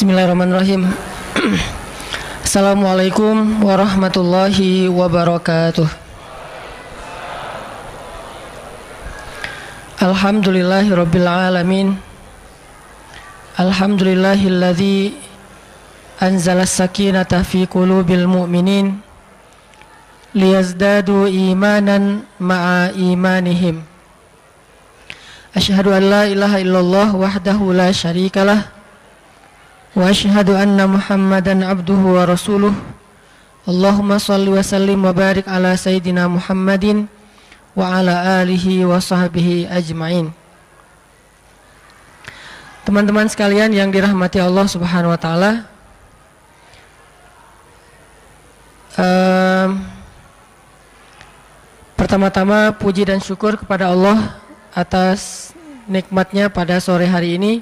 Bismillahirrahmanirrahim. Assalamualaikum warahmatullahi wabarakatuh. Alhamdulillahirabbil alamin. Alhamdulillahilladzi anzalas sakinata fi qulubil mu'minin liyazdadu imanan ma'a imanihim. Asyhadu an la ilaha illallah wahdahu la syarikalah wa asyhadu anna Muhammadan abduhu wa rasuluh. Allahumma shalli wa sallim wa barik ala sayyidina Muhammadin wa ala alihi wa sahbihi ajma'in. Teman-teman sekalian yang dirahmati Allah Subhanahu wa taala, pertama-tama puji dan syukur kepada Allah atas nikmatnya pada sore hari ini.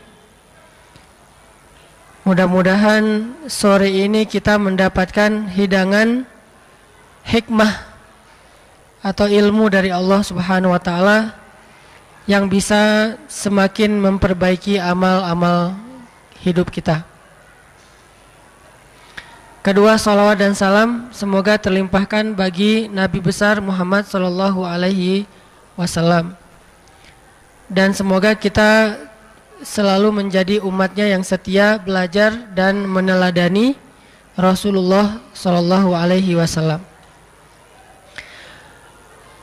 Mudah-mudahan sore ini kita mendapatkan hidangan hikmah atau ilmu dari Allah Subhanahu wa taala yang bisa semakin memperbaiki amal-amal hidup kita. Kedua, salawat dan salam semoga terlimpahkan bagi Nabi besar Muhammad sallallahu alaihi wasallam. Dan semoga kita selalu menjadi umatnya yang setia belajar dan meneladani Rasulullah sallallahu alaihi wasallam.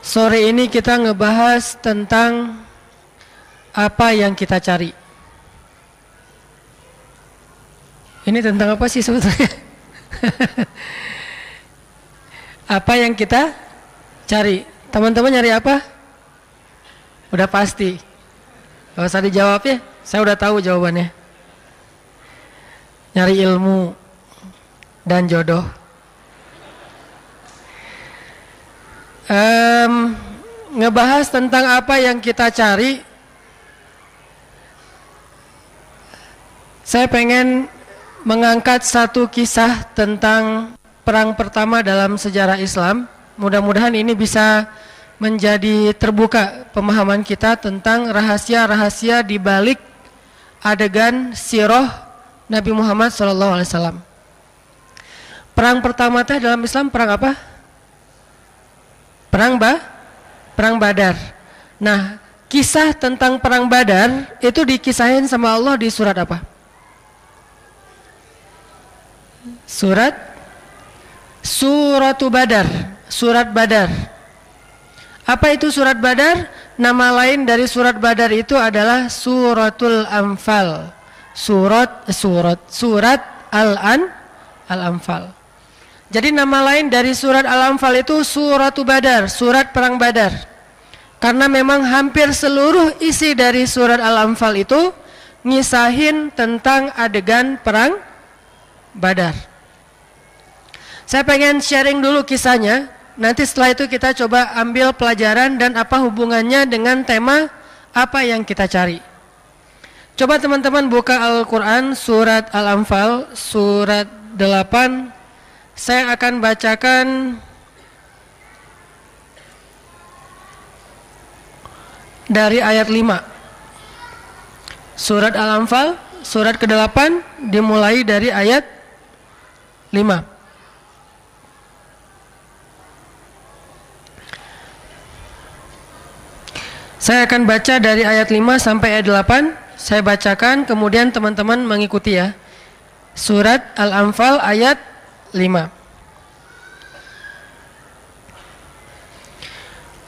Sore ini kita ngebahas tentang apa yang kita cari. Ini tentang apa sih sebetulnya? Apa yang kita cari? Teman-teman nyari apa? Udah pasti. Gak usah dijawab ya. Saya udah tahu jawabannya. Nyari ilmu dan jodoh. Ngebahas tentang apa yang kita cari. Saya pengen mengangkat satu kisah tentang perang pertama dalam sejarah Islam. Mudah-mudahan ini bisa menjadi terbuka pemahaman kita tentang rahasia-rahasia di balik adegan sirah Nabi Muhammad SAW. Perang pertama teh dalam Islam perang apa? Perang Badar. Nah, kisah tentang perang Badar itu dikisahin sama Allah di surat apa? Suratu Badar. Surat Badar. Apa itu surat Badar? Nama lain dari surat Badar itu adalah Suratul Anfal. Surat Al-Anfal. Jadi nama lain dari surat Al-Anfal itu Suratu Badar, surat perang Badar. Karena memang hampir seluruh isi dari surat Al-Anfal itu ngisahin tentang adegan perang Badar. Saya pengen sharing dulu kisahnya. Nanti setelah itu kita coba ambil pelajaran dan apa hubungannya dengan tema apa yang kita cari. Coba teman-teman buka Al-Quran surat Al-Anfal surat 8. Saya akan bacakan dari ayat 5. Surat Al-Anfal surat ke-8 dimulai dari ayat 5. Saya akan baca dari ayat 5 sampai ayat 8. Saya bacakan, kemudian teman-teman mengikuti ya. Surat Al-Anfal ayat 5.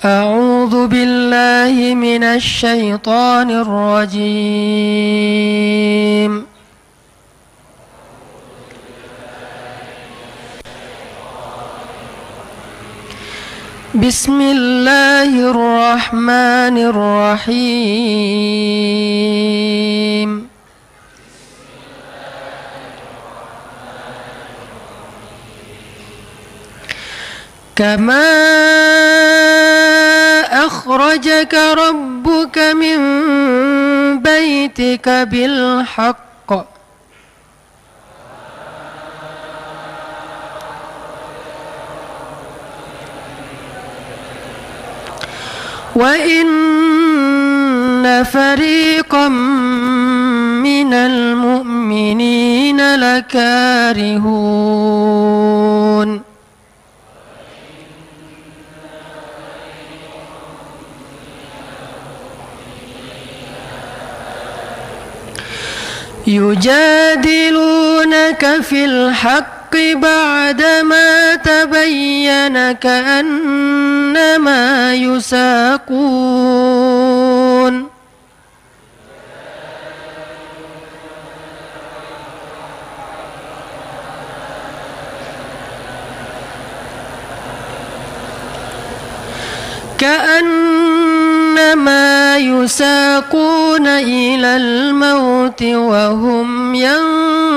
A'udzu billahi minasy syaithanir rajim. Bismillahirrahmanirrahim. Kama akhrajaka rabbuka min baitika bil haqq wa inna fariqam minal mu'minina لكارهون يجادلونك في الحق بعدما تبين كأنما يساقون كأنما يساقون إلى الموت وهم ينظرون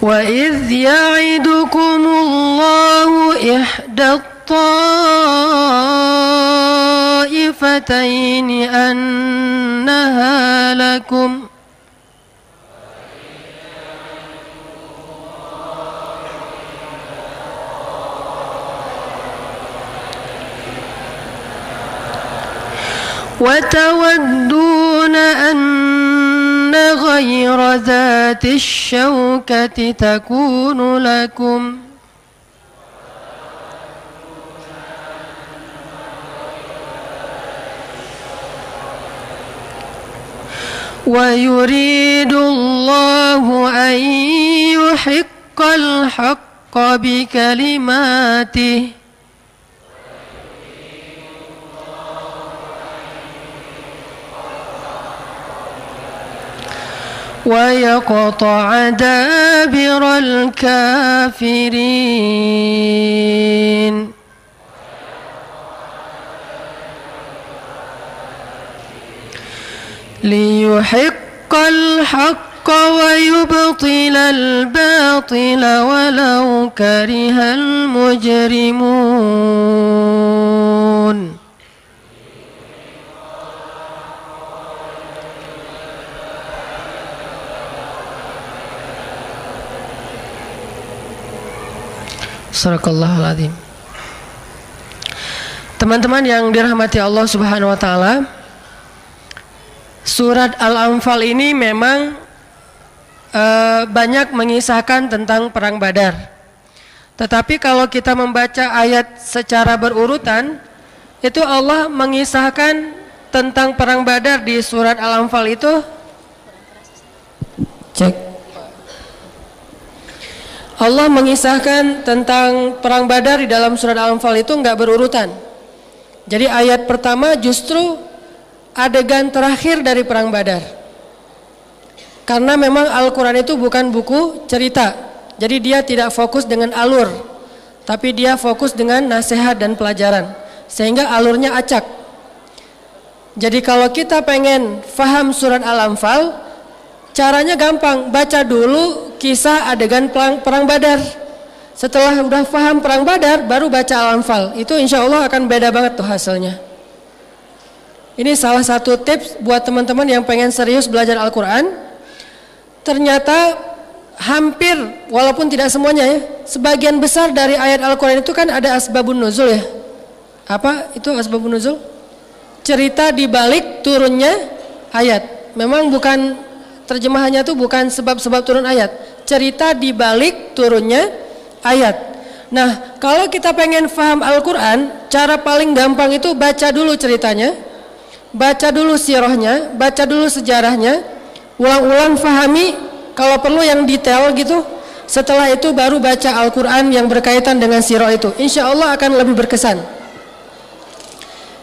وإذ يعدكم الله إحدى الطائفتين أنها لكم وتودون أن غير ذات الشوكة تكون لكم ويريد الله أن يحق الحق بكلماته ويقطع دابر الكافرين ليحق الحق ويبطل الباطل ولو كره المجرمون Sadaqallahul Azim. Teman-teman yang dirahmati Allah Subhanahu wa taala, surat Al-Anfal ini memang banyak mengisahkan tentang perang Badar. Tetapi kalau kita membaca ayat secara berurutan, itu Allah mengisahkan tentang perang Badar di surat Al-Anfal itu. Cek. Allah mengisahkan tentang perang Badar di dalam surat Al-Anfal itu enggak berurutan. Jadi ayat pertama justru adegan terakhir dari perang Badar. Karena memang Al-Quran itu bukan buku cerita. Jadi dia tidak fokus dengan alur, tapi dia fokus dengan nasihat dan pelajaran. Sehingga alurnya acak. Jadi kalau kita pengen faham surat Al-Anfal, caranya gampang, baca dulu kisah adegan perang Badar. Setelah udah paham perang Badar, baru baca Al-Anfal. Itu insya Allah akan beda banget tuh hasilnya. Ini salah satu tips buat teman-teman yang pengen serius belajar Al-Quran. Ternyata hampir, walaupun tidak semuanya ya, sebagian besar dari ayat Al-Quran itu kan ada asbabun nuzul ya. Apa itu asbabun nuzul? Cerita di balik turunnya ayat. Memang bukan, terjemahannya tuh bukan sebab-sebab turun ayat, cerita di balik turunnya ayat. Nah, kalau kita pengen paham Al-Quran, cara paling gampang itu baca dulu ceritanya, baca dulu sirahnya, baca dulu sejarahnya, ulang-ulang fahami, kalau perlu yang detail gitu. Setelah itu baru baca Al-Quran yang berkaitan dengan sirah itu. Insya Allah akan lebih berkesan.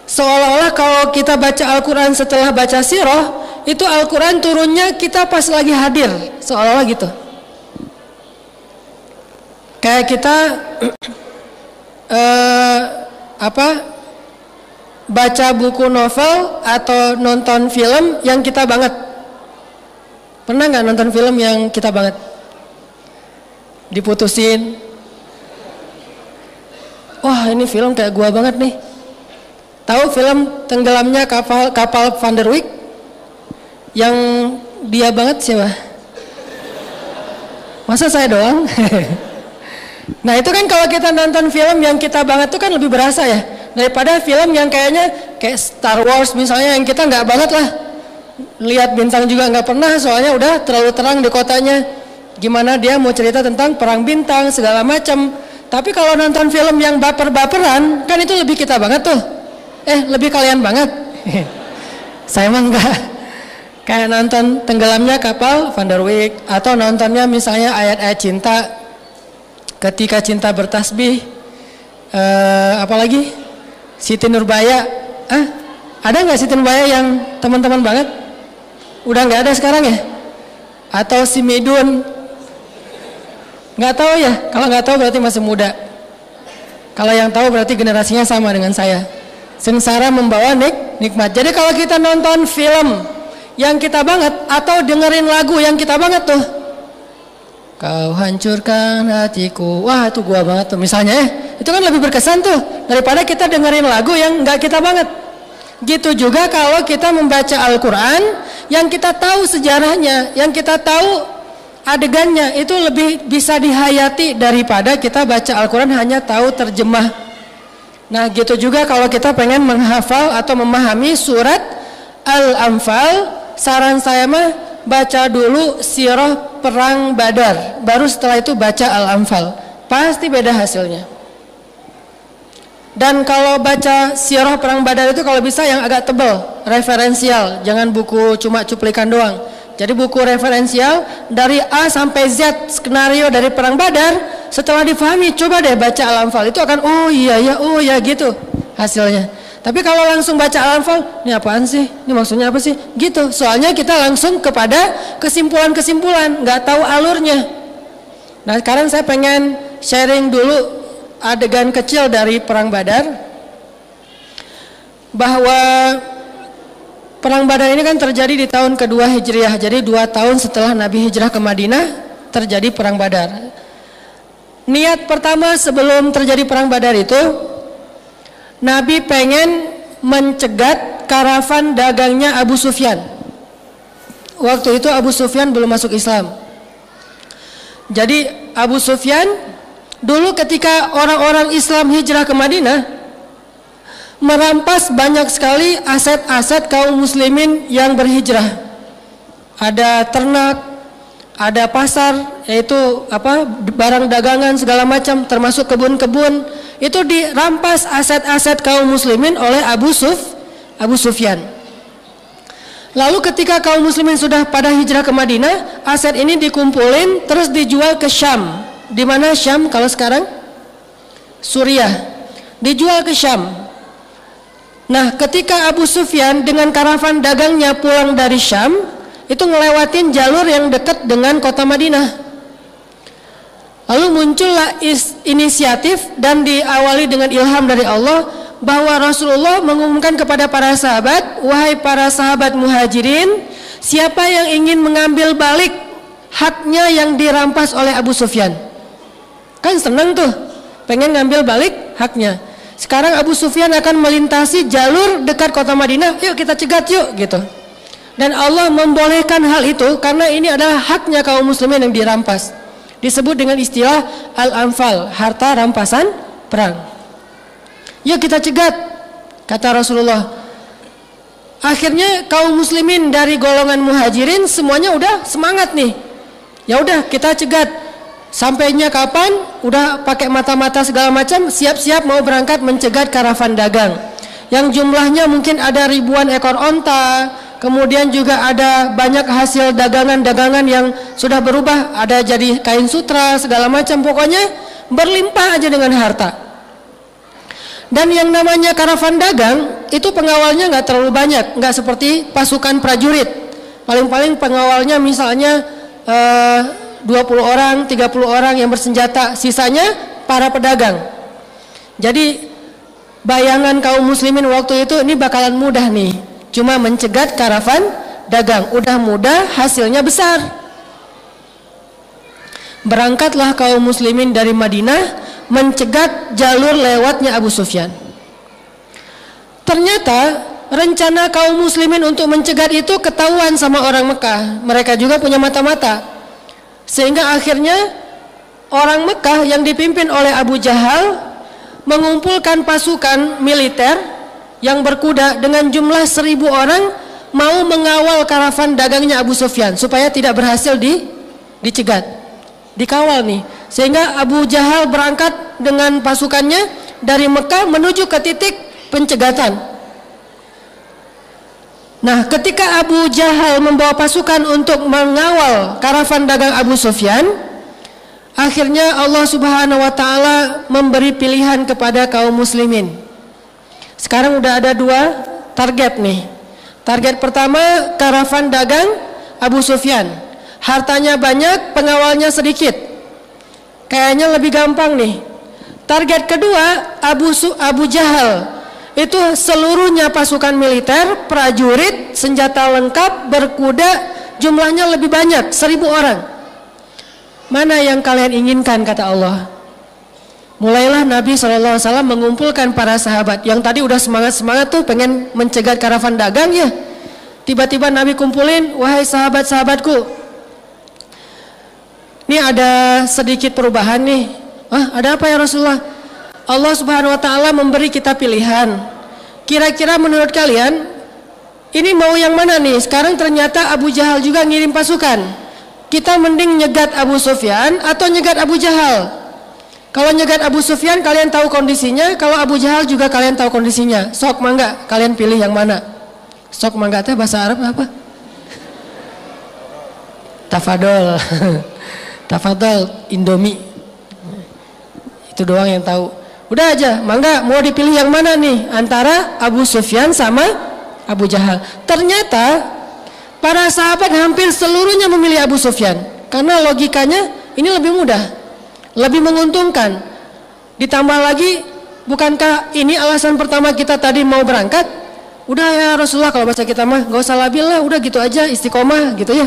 Seolah-olah kalau kita baca Al-Quran setelah baca sirah, itu Al-Quran turunnya kita pas lagi hadir, seolah-olah gitu. Kayak kita baca buku novel atau nonton film yang kita banget. Pernah nggak nonton film yang kita banget? Diputusin. Wah, ini film kayak gua banget nih. Tahu film tenggelamnya kapal Van der Wijk? Yang dia banget siapa? Masa saya doang? Nah itu kan kalau kita nonton film yang kita banget tuh kan lebih berasa ya, daripada film yang kayaknya kayak Star Wars misalnya yang kita nggak banget lah, lihat bintang juga nggak pernah, soalnya udah terlalu terang di kotanya. Gimana dia mau cerita tentang perang bintang segala macam. Tapi kalau nonton film yang baper-baperan kan itu lebih kita banget tuh, lebih kalian banget. Saya mah enggak. Kayak nonton tenggelamnya kapal Van der Wijk, atau nontonnya misalnya ayat-ayat cinta, ketika cinta bertasbih, apalagi Siti Nurbaya. Ada nggak Siti Nurbaya yang teman-teman banget? Udah nggak ada sekarang ya? Atau si Midun? Nggak tahu ya? Kalau nggak tahu berarti masih muda. Kalau yang tahu berarti generasinya sama dengan saya. Sengsara membawa nikmat. Jadi kalau kita nonton film yang kita banget atau dengerin lagu yang kita banget tuh, kau hancurkan hatiku, wah itu gua banget tuh misalnya itu kan lebih berkesan tuh daripada kita dengerin lagu yang nggak kita banget. Gitu juga kalau kita membaca Al-Quran yang kita tahu sejarahnya, yang kita tahu adegannya, itu lebih bisa dihayati daripada kita baca Al-Quran hanya tahu terjemah. Nah gitu juga kalau kita pengen menghafal atau memahami surat Al-Anfal, saran saya mah baca dulu sirah perang Badar, baru setelah itu baca Al-Anfal, pasti beda hasilnya. Dan kalau baca sirah perang Badar itu kalau bisa yang agak tebal, referensial, jangan buku cuma cuplikan doang. Jadi buku referensial dari A sampai Z skenario dari perang Badar, setelah difahami coba deh baca Al-Anfal, itu akan oh iya gitu hasilnya. Tapi kalau langsung baca Al-Anfal, ini apaan sih? Ini maksudnya apa sih? Gitu. Soalnya kita langsung kepada kesimpulan-kesimpulan, nggak tahu alurnya. Nah, sekarang saya pengen sharing dulu adegan kecil dari perang Badar. Bahwa perang Badar ini kan terjadi di tahun kedua Hijriah. Jadi 2 tahun setelah Nabi hijrah ke Madinah terjadi perang Badar. Niat pertama sebelum terjadi perang Badar itu, Nabi pengen mencegat karavan dagangnya Abu Sufyan. Waktu itu Abu Sufyan belum masuk Islam. Jadi Abu Sufyan dulu ketika orang-orang Islam hijrah ke Madinah, merampas banyak sekali aset-aset kaum muslimin yang berhijrah. Ada ternak, ada pasar, yaitu barang dagangan segala macam, termasuk kebun-kebun. Itu dirampas aset-aset kaum muslimin oleh Abu Sufyan. Lalu ketika kaum muslimin sudah pada hijrah ke Madinah, aset ini dikumpulin terus dijual ke Syam. Di mana Syam kalau sekarang? Suriah. Dijual ke Syam. Nah, ketika Abu Sufyan dengan karavan dagangnya pulang dari Syam, itu ngelewatin jalur yang dekat dengan kota Madinah. Lalu muncullah inisiatif dan diawali dengan ilham dari Allah bahwa Rasulullah mengumumkan kepada para sahabat, wahai para sahabat muhajirin, siapa yang ingin mengambil balik haknya yang dirampas oleh Abu Sufyan? Kan senang tuh, pengen ngambil balik haknya. Sekarang Abu Sufyan akan melintasi jalur dekat kota Madinah, yuk kita cegat yuk gitu. Dan Allah membolehkan hal itu karena ini adalah haknya kaum muslimin yang dirampas. Disebut dengan istilah Al-Anfal, harta rampasan perang. Yuk kita cegat, kata Rasulullah. Akhirnya kaum muslimin dari golongan muhajirin semuanya udah semangat nih. Ya udah kita cegat. Sampainya kapan? Udah pakai mata-mata segala macam, siap-siap mau berangkat mencegat karavan dagang. Yang jumlahnya mungkin ada ribuan ekor onta. Kemudian juga ada banyak hasil dagangan-dagangan yang sudah berubah, ada jadi kain sutra segala macam, pokoknya berlimpah aja dengan harta. Dan yang namanya karavan dagang itu pengawalnya nggak terlalu banyak, nggak seperti pasukan prajurit. Paling-paling pengawalnya misalnya 20 orang, 30 orang yang bersenjata, sisanya para pedagang. Jadi bayangan kaum muslimin waktu itu ini bakalan mudah nih. Cuma mencegat karavan dagang, udah mudah, hasilnya besar. Berangkatlah kaum muslimin dari Madinah mencegat jalur lewatnya Abu Sufyan. Ternyata rencana kaum muslimin untuk mencegat itu ketahuan sama orang Mekah. Mereka juga punya mata-mata. Sehingga akhirnya orang Mekah yang dipimpin oleh Abu Jahal mengumpulkan pasukan militer yang berkuda dengan jumlah 1.000 orang mau mengawal karavan dagangnya Abu Sufyan supaya tidak berhasil dicegat, dikawal nih. Sehingga Abu Jahal berangkat dengan pasukannya dari Mekah menuju ke titik pencegatan. Nah, ketika Abu Jahal membawa pasukan untuk mengawal karavan dagang Abu Sufyan, akhirnya Allah Subhanahu wa taala memberi pilihan kepada kaum muslimin. Sekarang udah ada 2 target nih. Target pertama, karavan dagang Abu Sufyan. Hartanya banyak, pengawalnya sedikit. Kayaknya lebih gampang nih. Target kedua, Abu Jahal. Itu seluruhnya pasukan militer, prajurit, senjata lengkap, berkuda, jumlahnya lebih banyak, 1.000 orang. Mana yang kalian inginkan, kata Allah. Mulailah Nabi SAW mengumpulkan para sahabat. Yang tadi udah semangat-semangat tuh pengen mencegat karavan dagang ya. Tiba-tiba Nabi kumpulin, wahai sahabat-sahabatku, ini ada sedikit perubahan nih. Ada apa ya Rasulullah? Allah Subhanahu wa taala memberi kita pilihan. Kira-kira menurut kalian ini mau yang mana nih? Sekarang ternyata Abu Jahal juga ngirim pasukan. Kita mending nyegat Abu Sufyan atau nyegat Abu Jahal? Kalau nyegat Abu Sufyan kalian tahu kondisinya, kalau Abu Jahal juga kalian tahu kondisinya. Sok mangga, kalian pilih yang mana? Sok mangga teh bahasa Arab apa? Tafadol. Tafadol Indomie. Itu doang yang tahu. Udah aja, mangga mau dipilih yang mana nih antara Abu Sufyan sama Abu Jahal. Ternyata para sahabat hampir seluruhnya memilih Abu Sufyan karena logikanya ini lebih mudah, lebih menguntungkan. Ditambah lagi, bukankah ini alasan pertama kita tadi mau berangkat? Udah ya Rasulullah, kalau bahasa kita mah gak usah labil lah, udah gitu aja, istiqomah gitu ya.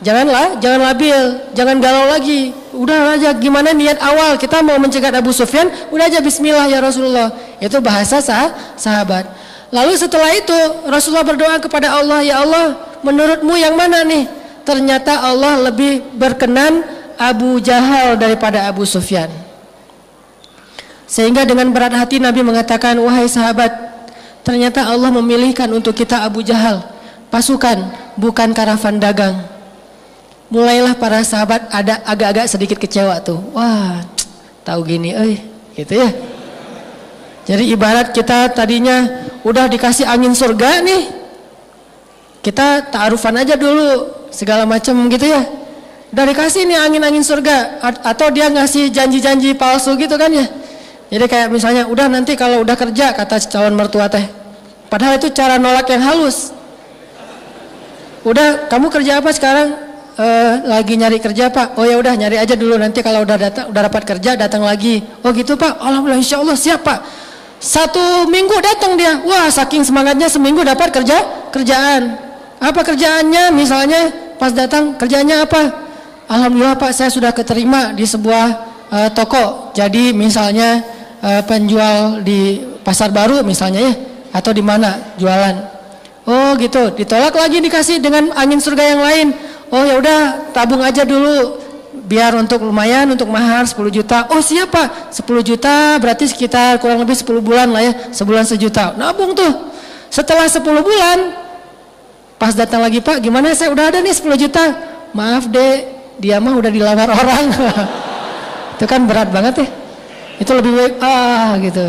Jangan labil, jangan galau lagi. Udah aja, gimana niat awal kita mau mencegat Abu Sufyan, udah aja bismillah ya Rasulullah. Itu bahasa sahabat. Lalu setelah itu Rasulullah berdoa kepada Allah, ya Allah, menurutmu yang mana nih? Ternyata Allah lebih berkenan Abu Jahal daripada Abu Sufyan. Sehingga dengan berat hati Nabi mengatakan, wahai sahabat, ternyata Allah memilihkan untuk kita Abu Jahal, pasukan, bukan karavan dagang. Mulailah para sahabat ada agak-agak sedikit kecewa tuh. Wah, tahu gini, gitu ya. Jadi ibarat kita tadinya udah dikasih angin surga nih, kita ta'arufan aja dulu segala macam gitu ya. Udah dikasih nih angin-angin surga, atau dia ngasih janji-janji palsu gitu kan ya. Jadi kayak misalnya, udah nanti kalau udah kerja, kata calon mertua teh. Padahal itu cara nolak yang halus. Udah, kamu kerja apa sekarang? Lagi nyari kerja Pak. Oh ya udah, nyari aja dulu, nanti kalau udah dapat kerja datang lagi. Oh gitu Pak. Alhamdulillah, insya Allah siap Pak. 1 minggu datang dia. Wah, saking semangatnya seminggu dapat kerjaan. Apa kerjaannya? Misalnya pas datang, kerjanya apa? Alhamdulillah Pak, saya sudah keterima di sebuah toko. Jadi misalnya penjual di pasar baru misalnya ya, atau di mana jualan. Oh gitu, ditolak lagi, dikasih dengan angin surga yang lain. Oh ya udah, tabung aja dulu biar untuk lumayan, untuk mahar 10 juta. Oh siap Pak, 10 juta berarti sekitar kurang lebih 10 bulan lah ya, sebulan 1 juta. Nabung tuh. Setelah 10 bulan pas datang lagi, Pak gimana, saya udah ada nih 10 juta. Maaf dek, dia mah udah dilamar orang. Itu kan berat banget ya. Itu lebih baik gitu.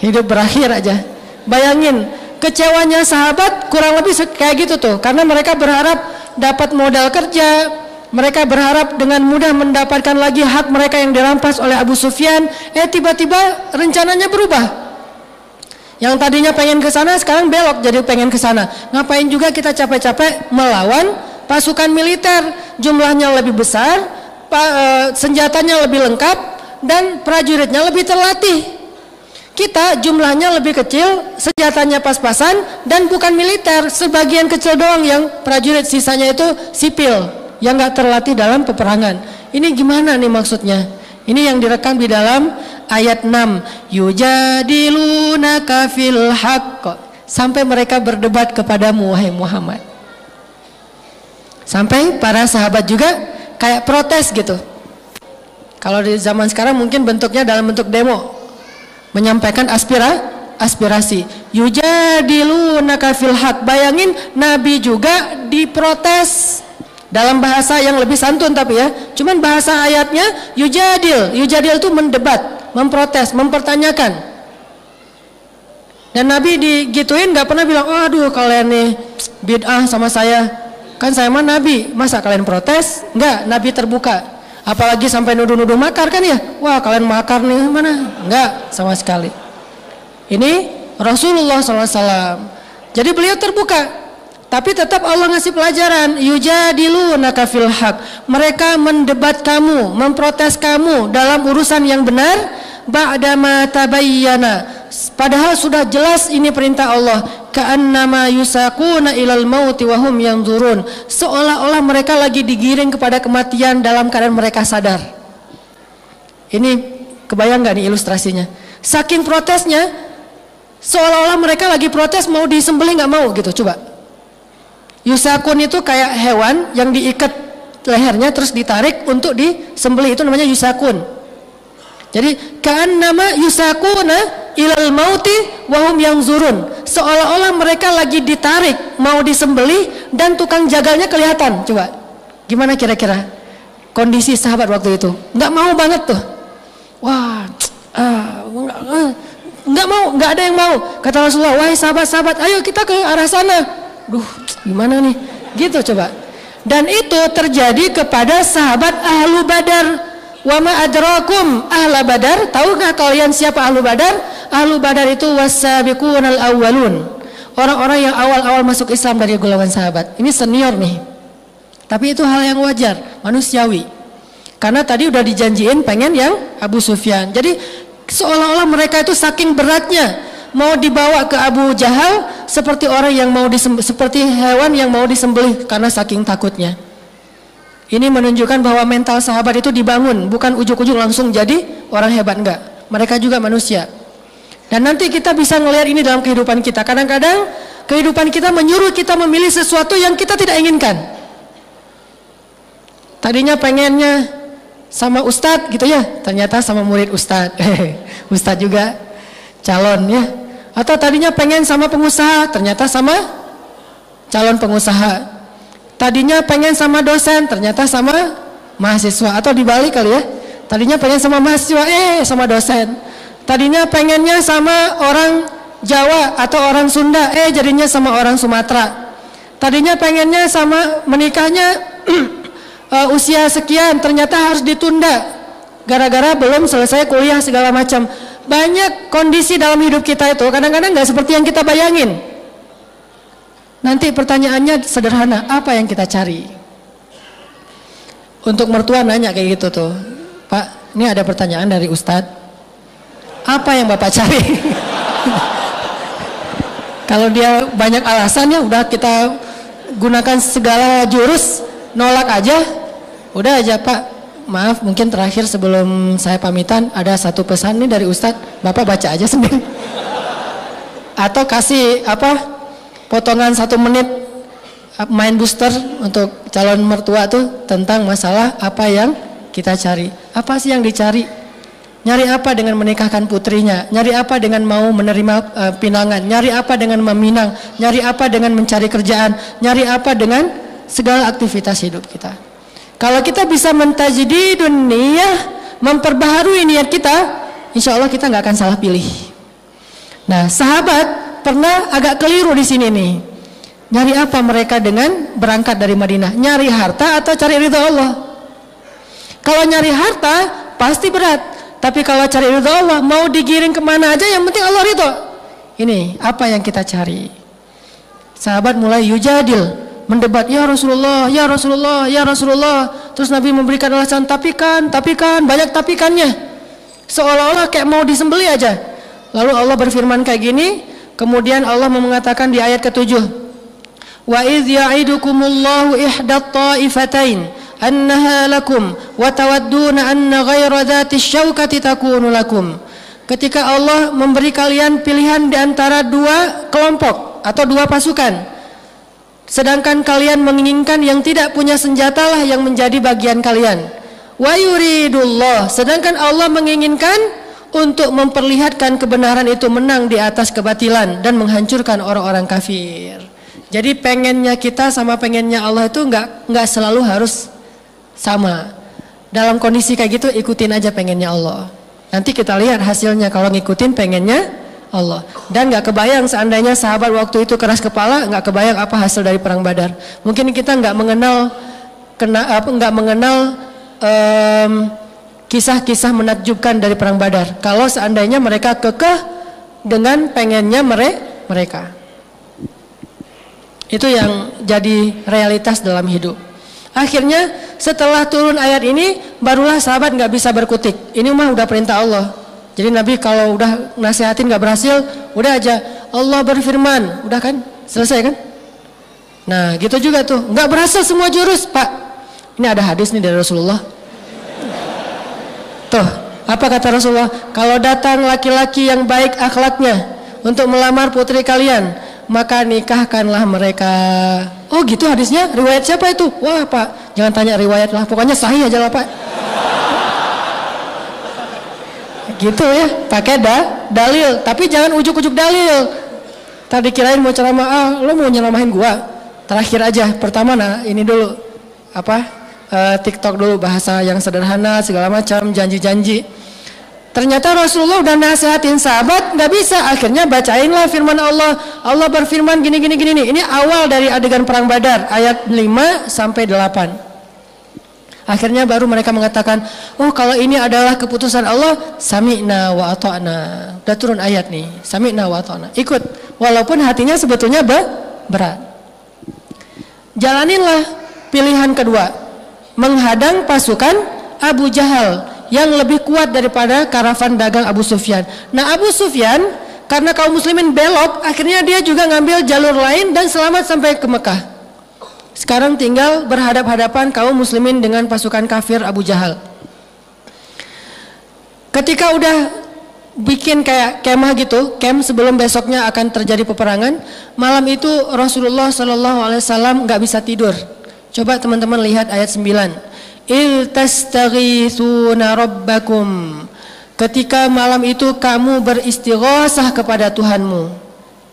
Hidup berakhir aja. Bayangin kecewanya sahabat kurang lebih kayak gitu tuh, karena mereka berharap dapat modal kerja, mereka berharap dengan mudah mendapatkan lagi hak mereka yang dirampas oleh Abu Sufyan. Tiba-tiba rencananya berubah. Yang tadinya pengen ke sana sekarang belok jadi pengen ke sana. Ngapain juga kita capek-capek melawan pasukan militer, jumlahnya lebih besar, senjatanya lebih lengkap, dan prajuritnya lebih terlatih. Kita jumlahnya lebih kecil, senjatanya pas-pasan, dan bukan militer, sebagian kecil doang yang prajurit, sisanya itu sipil yang gak terlatih dalam peperangan. Ini gimana nih maksudnya? Ini yang direkam di dalam ayat 6. Yujadilunaka fil haqq, sampai mereka berdebat kepadamu wahai Muhammad. Sampai para sahabat juga kayak protes gitu. Kalau di zaman sekarang mungkin bentuknya dalam bentuk demo, menyampaikan aspirasi. Yujadilunaka fil haq. Bayangin Nabi juga diprotes dalam bahasa yang lebih santun tapi ya. Cuman bahasa ayatnya yujadil itu mendebat, memprotes, mempertanyakan. Dan Nabi digituin nggak pernah bilang, oh, aduh kalian nih bid'ah sama saya. Kan saya mah Nabi, masa kalian protes? Enggak, Nabi terbuka. Apalagi sampai nuduh-nuduh makar kan ya. Wah kalian makar nih mana? Enggak sama sekali. Ini Rasulullah SAW. Jadi beliau terbuka. Tapi tetap Allah ngasih pelajaran. Yujadilunaka fil haq. Mereka mendebat kamu, memprotes kamu dalam urusan yang benar. Ba'dama tabayyana. Padahal sudah jelas ini perintah Allah. Ka'annama yusaquna ilal mauti wa hum yanzurun. Seolah-olah mereka lagi digiring kepada kematian dalam keadaan mereka sadar. Ini kebayang gak nih ilustrasinya? Saking protesnya, seolah-olah mereka lagi protes mau disembelih gak mau gitu. Coba. Yusakun itu kayak hewan yang diikat lehernya terus ditarik untuk disembelih, itu namanya yusakun. Jadi ka'annama yusakuna ilal mauti wahum yanzurun. Seolah-olah mereka lagi ditarik mau disembelih dan tukang jagalnya kelihatan. Coba gimana kira-kira kondisi sahabat waktu itu? Nggak mau banget tuh. Wah, nggak mau, nggak ada yang mau. Kata Rasulullah, wahai sahabat-sahabat, ayo kita ke arah sana. Duh, gimana nih? Gitu coba. Dan itu terjadi kepada sahabat Ahlu Badar. Wa ma adrakum ahla Badar. Tahukah kalian siapa Ahlu Badar? Ahlu Badar itu wasabiqunal awwalun. Orang-orang yang awal-awal masuk Islam dari golongan sahabat. Ini senior nih. Tapi itu hal yang wajar, manusiawi. Karena tadi udah dijanjiin pengen yang Abu Sufyan. Jadi seolah-olah mereka itu saking beratnya mau dibawa ke Abu Jahal seperti orang yang mau seperti hewan yang mau disembelih karena saking takutnya. Ini menunjukkan bahwa mental sahabat itu dibangun, bukan ujuk-ujuk langsung jadi orang hebat, enggak. Mereka juga manusia. Dan nanti kita bisa ngelihat ini dalam kehidupan kita. Kadang-kadang kehidupan kita menyuruh kita memilih sesuatu yang kita tidak inginkan. Tadinya pengennya sama ustadz gitu ya, ternyata sama murid ustadz. Ustadz juga calon ya. Atau tadinya pengen sama pengusaha, ternyata sama calon pengusaha. Tadinya pengen sama dosen, ternyata sama mahasiswa. Atau dibalik kali ya. Tadinya pengen sama mahasiswa, sama dosen. Tadinya pengennya sama orang Jawa atau orang Sunda, jadinya sama orang Sumatera. Tadinya pengennya sama menikahnya usia sekian, ternyata harus ditunda gara-gara belum selesai kuliah segala macam. Banyak kondisi dalam hidup kita itu kadang-kadang nggak seperti yang kita bayangin. Nanti pertanyaannya sederhana, apa yang kita cari? Untuk mertua nanya kayak gitu tuh, Pak, ini ada pertanyaan dari Ustadz. Apa yang Bapak cari? Kalau dia banyak alasannya, udah kita gunakan segala jurus, nolak aja. Udah aja Pak, maaf mungkin terakhir sebelum saya pamitan, ada satu pesan nih dari Ustadz, Bapak baca aja sendiri. Atau kasih potongan 1 menit main booster untuk calon mertua tuh tentang masalah apa yang kita cari. Apa sih yang dicari? Nyari apa dengan menikahkan putrinya? Nyari apa dengan mau menerima pinangan? Nyari apa dengan meminang? Nyari apa dengan mencari kerjaan? Nyari apa dengan segala aktivitas hidup kita? Kalau kita bisa mentajdidun niyah, memperbaharui niat kita, insya Allah kita nggak akan salah pilih. Nah, sahabat pernah agak keliru di sini nih. Nyari apa mereka dengan berangkat dari Madinah? Nyari harta atau cari ridha Allah? Kalau nyari harta pasti berat. Tapi kalau cari ridha Allah, mau digiring kemana aja yang penting Allah ridha. Ini apa yang kita cari? Sahabat mulai yujadil, mendebat, ya Rasulullah, ya Rasulullah, ya Rasulullah. Terus Nabi memberikan alasan, tapi kan, banyak tapikannya. Seolah-olah kayak mau disembelih aja. Lalu Allah berfirman kayak gini. Kemudian Allah mengatakan di ayat ke-7, wa idh ya'idukumullahu ihdat ta'ifatain annaha lakum wa tawadduna anna ghaira dhati syaukati takunu lakum. Ketika Allah memberi kalian pilihan di antara dua kelompok atau dua pasukan, Sedangkan kalian menginginkan yang tidak punya senjata lah yang menjadi bagian kalian. Wa yuridullah, sedangkan Allah menginginkan untuk memperlihatkan kebenaran itu menang di atas kebatilan dan menghancurkan orang-orang kafir. Jadi pengennya kita sama pengennya Allah itu nggak selalu harus sama. Dalam kondisi kayak gitu ikutin aja pengennya Allah. Nanti kita lihat hasilnya kalau ngikutin pengennya Allah. Dan nggak kebayang seandainya sahabat waktu itu keras kepala, nggak kebayang apa hasil dari perang Badar. Mungkin kita nggak mengenal kisah-kisah menakjubkan dari perang Badar. Kalau seandainya mereka kekeh dengan pengennya mereka. Itu yang jadi realitas dalam hidup. Akhirnya setelah turun ayat ini, barulah sahabat nggak bisa berkutik. Ini mah udah perintah Allah. Jadi Nabi kalau udah nasihatin gak berhasil, udah aja Allah berfirman, udah kan, selesai kan? Nah gitu juga tuh, gak berhasil semua jurus, Pak. Ini ada hadis nih dari Rasulullah. Tuh, apa kata Rasulullah? Kalau datang laki-laki yang baik akhlaknya untuk melamar putri kalian, maka nikahkanlah mereka. Oh gitu hadisnya, riwayat siapa itu? Wah Pak, jangan tanya riwayat lah, pokoknya sahih aja lah Pak. Gitu ya, pakai dalil, tapi jangan ujuk-ujuk dalil. Tadi kirain mau ceramah, lo mau nyeramahin gua. Terakhir aja, pertama ini dulu TikTok dulu, bahasa yang sederhana segala macam, janji-janji. Ternyata Rasulullah udah nasihatin sahabat, nggak bisa. Akhirnya bacainlah firman Allah. Allah berfirman gini. Ini awal dari adegan perang Badar, ayat 5 sampai 8. Akhirnya baru mereka mengatakan, oh kalau ini adalah keputusan Allah, sami'na wa ata'na. Udah turun ayat nih, sami'na wa ata'na. Ikut, walaupun hatinya sebetulnya berat. Jalaninlah pilihan kedua, menghadang pasukan Abu Jahal yang lebih kuat daripada karavan dagang Abu Sufyan. Nah Abu Sufyan, karena kaum muslimin belok, akhirnya dia juga ngambil jalur lain dan selamat sampai ke Mekah. Sekarang tinggal berhadap-hadapan kaum muslimin dengan pasukan kafir Abu Jahal. Ketika udah bikin kayak kemah gitu, camp sebelum besoknya akan terjadi peperangan, malam itu Rasulullah SAW nggak bisa tidur. Coba teman-teman lihat ayat 9. Il tastaghithuna rabbakum. Ketika malam itu kamu beristighosah kepada Tuhanmu.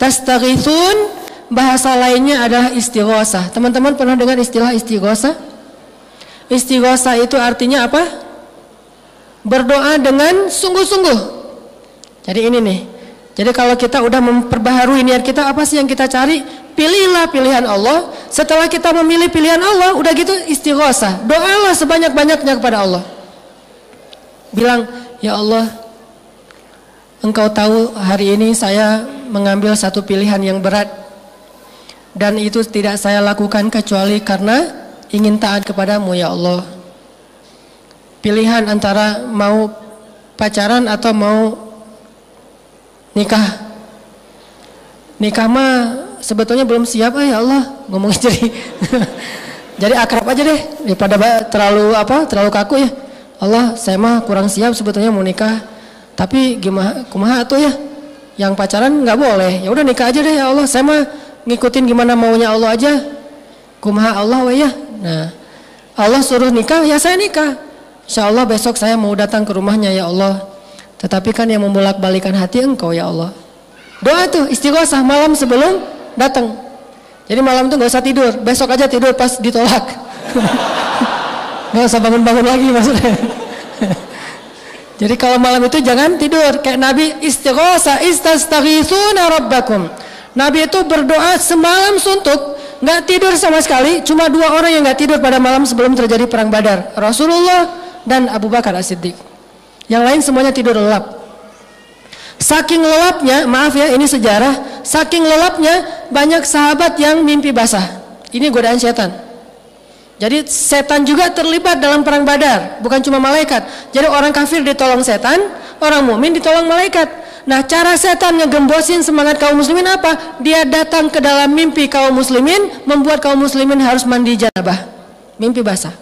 Tastaghithun, bahasa lainnya adalah istighosah. Teman-teman pernah dengar istilah istighosah? Istighosah itu artinya apa? Berdoa dengan sungguh-sungguh. Jadi ini nih. Jadi kalau kita udah memperbaharui niat kita, apa sih yang kita cari? Pilihlah pilihan Allah. Setelah kita memilih pilihan Allah, udah gitu istighosah. Doalah sebanyak-banyaknya kepada Allah. Bilang, ya Allah, Engkau tahu hari ini saya mengambil satu pilihan yang berat. Dan itu tidak saya lakukan kecuali karena ingin taat kepadamu ya Allah. Pilihan antara mau pacaran atau mau nikah. Nikah mah sebetulnya belum siap ya Allah. Ngomongin jadi akrab aja deh daripada terlalu kaku ya. Allah, saya mah kurang siap sebetulnya mau nikah. Tapi gimana kumaha tuh ya? Yang pacaran nggak boleh. Ya udah nikah aja deh ya Allah. Saya mah ngikutin gimana maunya Allah aja. Kumaha Allah ya. Nah, Allah suruh nikah, ya saya nikah. Insya Allah besok saya mau datang ke rumahnya ya Allah. Tetapi kan yang membolak-balikan hati Engkau ya Allah. Doa tuh istighosah malam sebelum datang. Jadi malam tuh nggak usah tidur, besok aja tidur pas ditolak. Nggak usah bangun-bangun lagi maksudnya. Jadi kalau malam itu jangan tidur. Kayak Nabi istighosah, istastaghithuna rabbakum. Nabi itu berdoa semalam suntuk, nggak tidur sama sekali. Cuma 2 orang yang nggak tidur pada malam sebelum terjadi perang Badar, Rasulullah dan Abu Bakar As-Siddiq. Yang lain semuanya tidur lelap. Saking lelapnya, maaf ya ini sejarah, saking lelapnya banyak sahabat yang mimpi basah. Ini godaan setan. Jadi setan juga terlibat dalam perang Badar, bukan cuma malaikat. Jadi orang kafir ditolong setan, orang mukmin ditolong malaikat. Nah cara setan ngegembosin semangat kaum muslimin apa? Dia datang ke dalam mimpi kaum muslimin, membuat kaum muslimin harus mandi janabah, mimpi basah.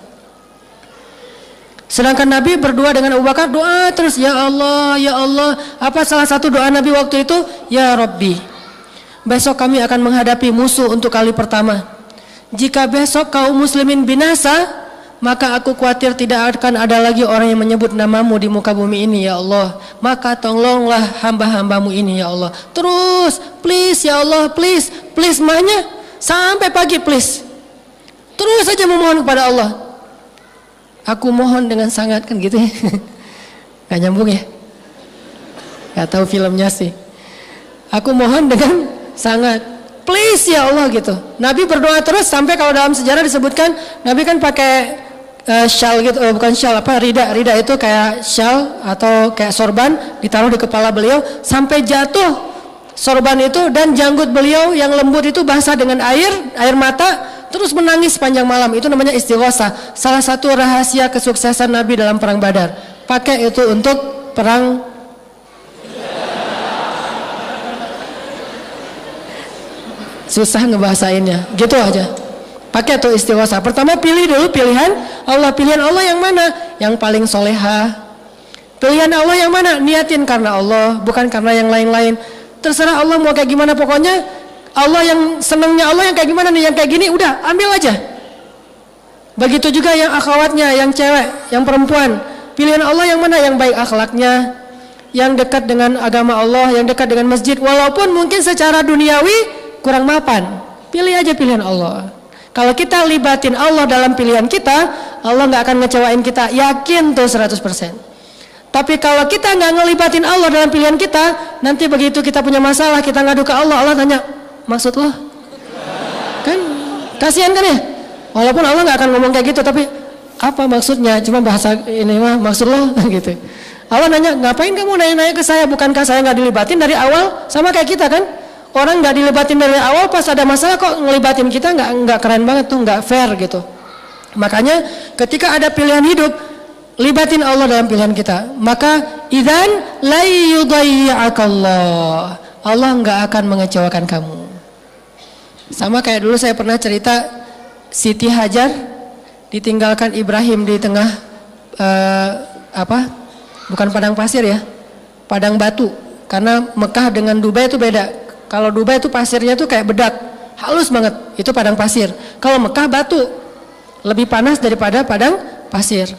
Sedangkan Nabi berdua dengan Abu Bakar, doa terus, ya Allah, ya Allah. Apa salah satu doa Nabi waktu itu? Ya Rabbi, besok kami akan menghadapi musuh untuk kali pertama. jika besok kaum muslimin binasa, maka aku khawatir tidak akan ada lagi orang yang menyebut namamu di muka bumi ini ya Allah. Maka tolonglah hamba-hambamu ini ya Allah. Terus, please ya Allah, please mahnya sampai pagi please. Terus saja memohon kepada Allah. Aku mohon dengan sangat, kan gitu ya. Gak nyambung ya? Gak tahu filmnya sih. Aku mohon dengan sangat, please ya Allah gitu. Nabi berdoa terus sampai kalau dalam sejarah disebutkan Nabi kan pakai shawl gitu, bukan shawl apa, rida itu kayak shawl atau kayak sorban ditaruh di kepala beliau sampai jatuh sorban itu, dan janggut beliau yang lembut itu basah dengan air mata, terus menangis sepanjang malam. Itu namanya istighosah. Salah satu rahasia kesuksesan Nabi dalam perang Badar. Pakai itu untuk perang susah ngebahasainnya, gitu aja. Pakai tuh istighosah. Pertama pilih dulu pilihan Allah. Pilihan Allah yang mana? Yang paling soleha. Pilihan Allah yang mana? Niatin karena Allah, bukan karena yang lain-lain. Terserah Allah mau kayak gimana, pokoknya Allah yang senengnya Allah yang kayak gimana nih, yang kayak gini udah ambil aja. Begitu juga yang akhwatnya, yang cewek, yang perempuan. Pilihan Allah yang mana? Yang baik akhlaknya, yang dekat dengan agama Allah, yang dekat dengan masjid, walaupun mungkin secara duniawi kurang mapan. Pilih aja pilihan Allah. Kalau kita libatin Allah dalam pilihan kita, Allah nggak akan ngecewain kita, yakin tuh 100%. Tapi kalau kita nggak ngelibatin Allah dalam pilihan kita, nanti begitu kita punya masalah, kita ngadu ke Allah, Allah tanya, maksud lo? Kan kasihan kan ya? Walaupun Allah nggak akan ngomong kayak gitu, tapi apa maksudnya? Cuma bahasa ini mah maksud lo gitu. Allah nanya, ngapain kamu nanya-nanya ke saya? Bukankah saya nggak dilibatin dari awal? Sama kayak kita kan? Orang nggak dilibatin dari awal, pas ada masalah kok ngelibatin kita, nggak keren banget tuh, nggak fair gitu. Makanya ketika ada pilihan hidup, libatin Allah dalam pilihan kita. Maka idzan la yudayyi'akallah. Allah nggak akan mengecewakan kamu. Sama kayak dulu saya pernah cerita, Siti Hajar ditinggalkan Ibrahim di tengah bukan padang pasir ya, padang batu. Karena Mekah dengan Dubai itu beda. Kalau Dubai itu pasirnya tuh kayak bedak, halus banget, itu padang pasir. Kalau Mekah batu, lebih panas daripada padang pasir.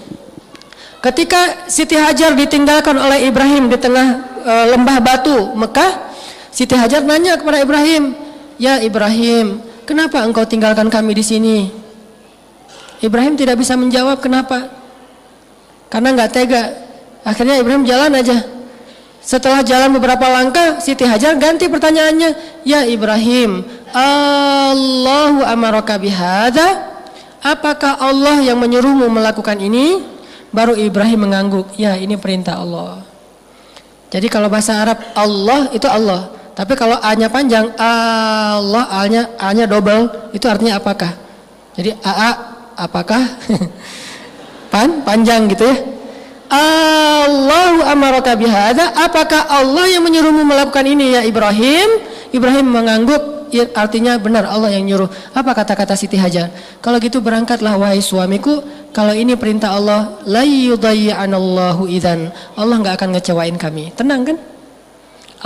Ketika Siti Hajar ditinggalkan oleh Ibrahim di tengah lembah batu Mekah, Siti Hajar nanya kepada Ibrahim, ya Ibrahim, kenapa engkau tinggalkan kami di sini? Ibrahim tidak bisa menjawab kenapa, karena nggak tega. Akhirnya Ibrahim jalan aja. Setelah jalan beberapa langkah, Siti Hajar ganti pertanyaannya, ya Ibrahim, Allahu amaraka bihadza? Apakah Allah yang menyuruhmu melakukan ini? Baru Ibrahim mengangguk, ya ini perintah Allah. Jadi kalau bahasa Arab Allah itu Allah, tapi kalau A-nya panjang, Allah, A-nya double, itu artinya apakah. Jadi apakah panjang gitu ya. Allahu amaraka bihadza, apakah Allah yang menyuruhmu melakukan ini ya Ibrahim? Ibrahim mengangguk, ya, artinya benar Allah yang nyuruh. Apa kata-kata Siti Hajar? Kalau gitu berangkatlah wahai suamiku, kalau ini perintah Allah, la yudayyi'anallahu idzan. Allah enggak akan ngecewain kami. Tenang kan?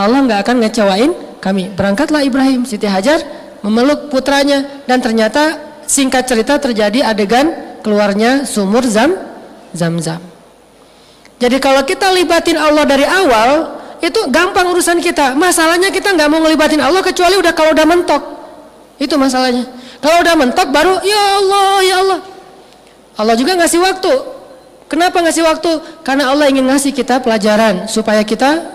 Allah enggak akan ngecewain kami. Berangkatlah Ibrahim. Siti Hajar memeluk putranya, dan ternyata singkat cerita terjadi adegan keluarnya sumur Zam-Zam. Jadi kalau kita libatin Allah dari awal, itu gampang urusan kita. Masalahnya kita nggak mau ngelibatin Allah kecuali kalau udah mentok. Itu masalahnya. Kalau udah mentok baru ya Allah, ya Allah. Allah juga ngasih waktu. Kenapa ngasih waktu? Karena Allah ingin ngasih kita pelajaran supaya kita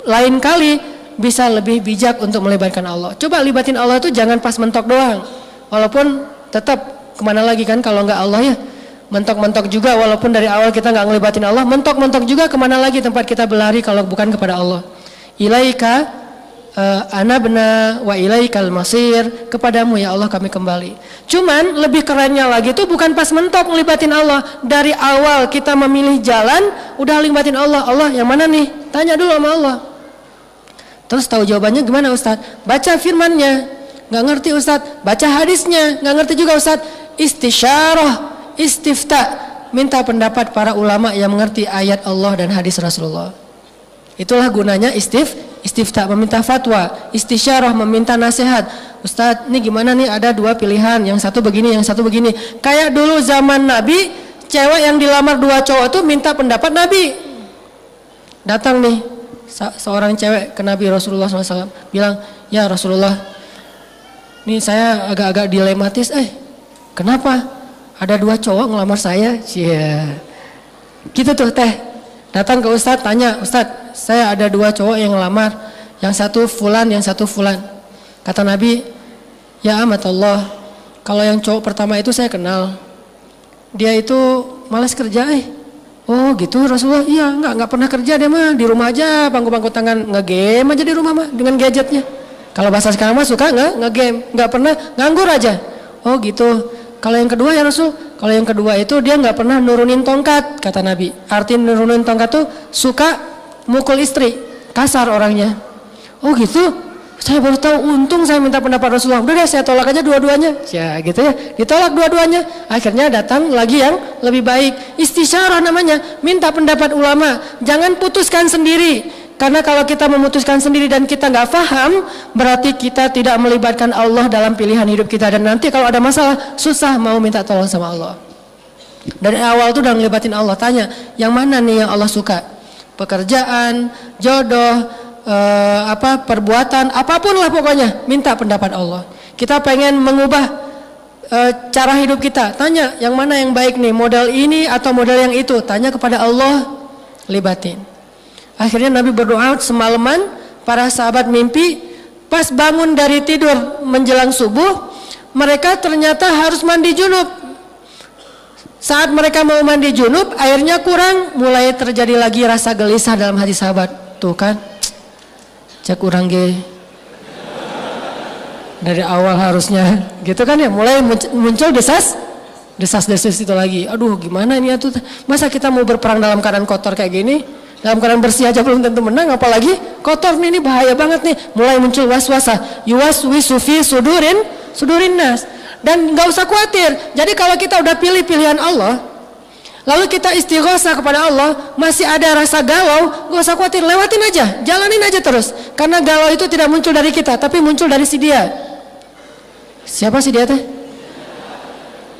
lain kali bisa lebih bijak untuk melibatkan Allah. Coba libatin Allah itu jangan pas mentok doang. Walaupun tetap kemana lagi kan kalau nggak Allah ya. Mentok-mentok juga walaupun dari awal kita nggak ngelibatin Allah, mentok-mentok juga kemana lagi tempat kita berlari kalau bukan kepada Allah. Ilaika anabna wa ilaikal masir, kepadamu ya Allah kami kembali. Cuman lebih kerennya lagi itu bukan pas mentok ngelibatin Allah, dari awal kita memilih jalan udah ngelibatin Allah. Allah yang mana nih? Tanya dulu sama Allah. Terus tahu jawabannya gimana Ustadz? Baca firmannya, nggak ngerti Ustadz. Baca hadisnya, nggak ngerti juga Ustadz. Istisyarah, istifta, minta pendapat para ulama yang mengerti ayat Allah dan hadis Rasulullah. Itulah gunanya istifta, meminta fatwa. Istisyarah, meminta nasihat. Ustadz, ini gimana nih, ada dua pilihan, yang satu begini, yang satu begini. Kayak dulu zaman Nabi, cewek yang dilamar dua cowok itu minta pendapat Nabi. Datang nih seorang cewek ke Nabi Rasulullah SAW, bilang, ya Rasulullah, ini saya agak-agak dilematis. Kenapa? Ada dua cowok ngelamar saya? Gitu tuh teh. Datang ke Ustadz, tanya, Ustadz, saya ada dua cowok yang ngelamar, yang satu fulan, yang satu fulan. Kata Nabi, ya amat Allah, kalau yang cowok pertama itu saya kenal, dia itu malas kerja. Oh gitu Rasulullah? Iya, nggak pernah kerja dia mah, di rumah aja pangku-pangku tangan, nge-game aja di rumah mah dengan gadgetnya. Kalau bahasa sekarang mah suka nge-game, nggak pernah, nganggur aja. Oh gitu. Kalau yang kedua ya Rasul, kalau yang kedua itu dia nggak pernah nurunin tongkat, kata Nabi. Arti nurunin tongkat tuh suka mukul istri, kasar orangnya. Oh gitu, saya baru tahu, untung saya minta pendapat Rasulullah. Udah deh saya tolak aja dua-duanya. Ya gitu ya, ditolak dua-duanya. Akhirnya datang lagi yang lebih baik. Istisyarah namanya, minta pendapat ulama. Jangan putuskan sendiri. Karena kalau kita memutuskan sendiri dan kita nggak paham, berarti kita tidak melibatkan Allah dalam pilihan hidup kita. Dan nanti kalau ada masalah, susah mau minta tolong sama Allah. Dari awal tuh udah ngelibatin Allah. Tanya, yang mana nih yang Allah suka? Pekerjaan, jodoh, perbuatan, apapun lah pokoknya. Minta pendapat Allah. Kita pengen mengubah cara hidup kita. Tanya, yang mana yang baik nih? Model ini atau model yang itu? Tanya kepada Allah, libatin. Akhirnya Nabi berdoa semalaman, para sahabat mimpi, pas bangun dari tidur menjelang subuh, mereka ternyata harus mandi junub. Saat mereka mau mandi junub, airnya kurang, mulai terjadi lagi rasa gelisah dalam hati sahabat. Tuh kan, cek urang ge. Dari awal harusnya, gitu kan ya, mulai muncul desas-desus itu lagi. Aduh gimana ini tuh, masa kita mau berperang dalam keadaan kotor kayak gini? Dalam keadaan bersih aja belum tentu menang, apalagi kotor nih, ini bahaya banget nih. Mulai muncul waswasa, yuwaswisu fi sudurin nas. Dan nggak usah khawatir. Jadi kalau kita udah pilih pilihan Allah, lalu kita istighosah kepada Allah, masih ada rasa galau, nggak usah khawatir, lewatin aja, jalanin aja terus. Karena galau itu tidak muncul dari kita, tapi muncul dari si dia. Siapa si dia teh?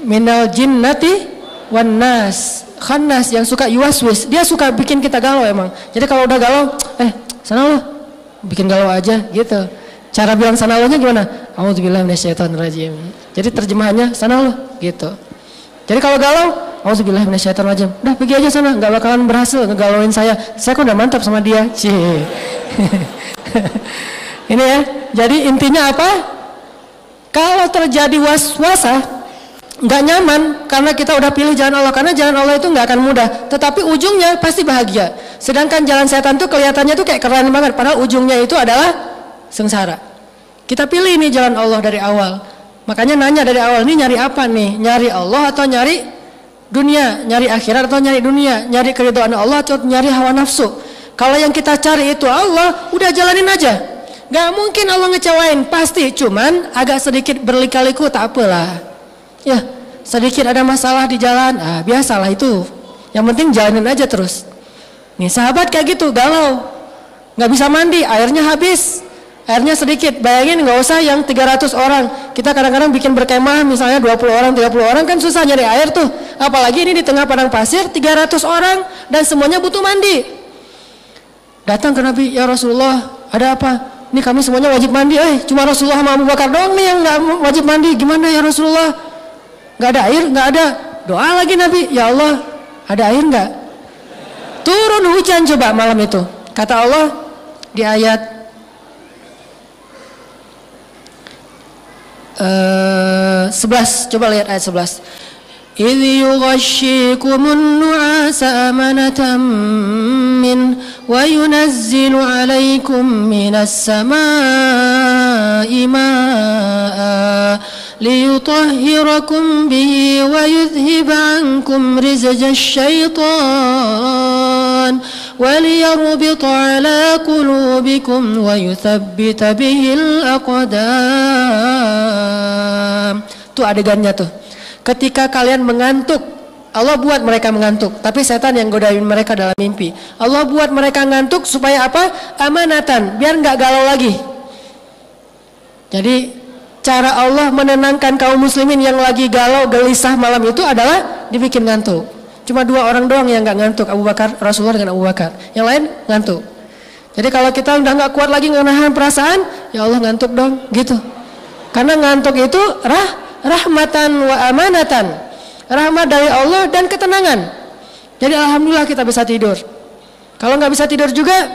Minal jinnati wan nas. Khannas, yang suka yuwaswis, dia suka bikin kita galau emang. Jadi kalau udah galau, sana lo, bikin galau aja gitu. Cara bilang sana lo nya gimana? A'udzubillahi minasyaitonirrajim. Jadi terjemahannya sana lo gitu. Jadi kalau galau, a'udzubillahi minasyaitonirrajim. Udah pergi aja sana, nggak bakalan berhasil ngegalauin saya. Saya kok udah mantap sama dia. Ini ya. Jadi intinya apa? Kalau terjadi waswasah, nggak nyaman karena kita udah pilih jalan Allah, karena jalan Allah itu nggak akan mudah, tetapi ujungnya pasti bahagia. Sedangkan jalan setan tuh kelihatannya tuh kayak keren banget, padahal ujungnya itu adalah sengsara. Kita pilih ini jalan Allah dari awal, makanya nanya dari awal, ini nyari apa nih? Nyari Allah atau nyari dunia? Nyari akhirat atau nyari dunia? Nyari keridhaan Allah atau nyari hawa nafsu? Kalau yang kita cari itu Allah, udah jalanin aja. Nggak mungkin Allah ngecewain, pasti. Cuman agak sedikit berlika-liku tak apalah. Ya, sedikit ada masalah di jalan, biasalah itu. Yang penting jalanin aja terus. Nih sahabat kayak gitu, galau, nggak bisa mandi, airnya habis, airnya sedikit. Bayangin, nggak usah yang 300 orang. Kita kadang-kadang bikin berkemah, misalnya 20 orang, 30 orang kan susah nyari air tuh. Apalagi ini di tengah padang pasir, 300 orang dan semuanya butuh mandi. Datang ke Nabi, ya Rasulullah, ada apa? Ini kami semuanya wajib mandi. Cuma Rasulullah sama Abu Bakar doang nih yang nggak wajib mandi. Gimana ya Rasulullah? Nggak ada air, nggak ada. Doa lagi Nabi, ya Allah, ada air nggak? Turun hujan coba malam itu. Kata Allah di ayat 11, coba lihat ayat 11. إذ يغشيكم النعاس أمنة منه وينزل عليكم من السماء ماء ليطهركم به ويذهب عنكم رزج الشيطان وليربط على قلوبكم ويثبت به الأقدام. Tuh adegannya tuh. Ketika kalian mengantuk, Allah buat mereka mengantuk, tapi setan yang godain mereka dalam mimpi. Allah buat mereka ngantuk supaya apa? Amanatan, biar nggak galau lagi. Jadi cara Allah menenangkan kaum muslimin yang lagi galau gelisah malam itu adalah dibikin ngantuk. Cuma 2 orang doang yang nggak ngantuk, Abu Bakar, Rasulullah dengan Abu Bakar. Yang lain ngantuk. Jadi kalau kita udah nggak kuat lagi menahan perasaan, ya Allah ngantuk dong, gitu. Karena ngantuk itu rahmatan wa amanatan, rahmat dari Allah dan ketenangan. Jadi alhamdulillah kita bisa tidur. Kalau nggak bisa tidur juga,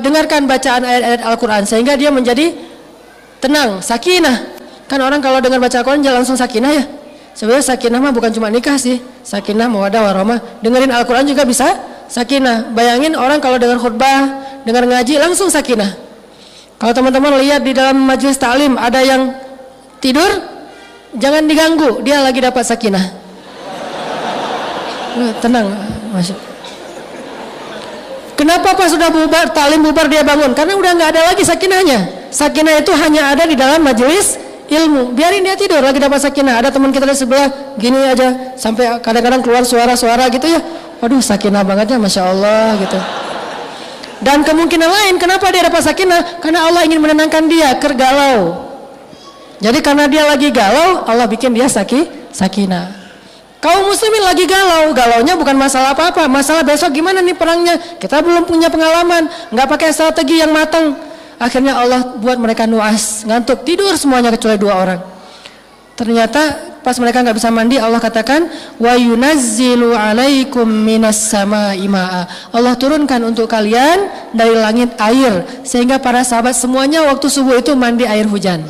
dengarkan bacaan ayat-ayat Al-Quran sehingga dia menjadi tenang, sakinah. Kan orang kalau dengar baca Al-Quran jangan langsung sakinah ya. Sebenarnya sakinah mah bukan cuma nikah sih. Sakinah, mawaddah, warahmah. Dengerin Al-Quran juga bisa sakinah. Bayangin orang kalau dengar khutbah, dengar ngaji langsung sakinah. Kalau teman-teman lihat di dalam majelis ta'lim ada yang tidur, jangan diganggu, dia lagi dapat sakinah. Tenang, masuk. Kenapa pas sudah bubar, ta'lim bubar dia bangun? Karena udah nggak ada lagi sakinahnya. Sakinah itu hanya ada di dalam majelis ilmu. Biarin dia tidur lagi dapat sakinah. Ada teman kita di sebelah gini aja sampai kadang-kadang keluar suara-suara gitu ya. Waduh, sakinah banget ya, masya Allah gitu. Dan kemungkinan lain kenapa dia dapat sakinah? Karena Allah ingin menenangkan dia galau. Jadi karena dia lagi galau, Allah bikin dia sakinah. Kaum muslimin lagi galau, galaunya bukan masalah apa-apa, masalah besok gimana nih perangnya. Kita belum punya pengalaman, nggak pakai strategi yang matang. Akhirnya Allah buat mereka nuas, ngantuk, tidur semuanya kecuali 2 orang. Ternyata pas mereka nggak bisa mandi, Allah katakan, wa yunazzilu alaikum minas samaa'i ma'a. Allah turunkan untuk kalian dari langit air, sehingga para sahabat semuanya waktu subuh itu mandi air hujan.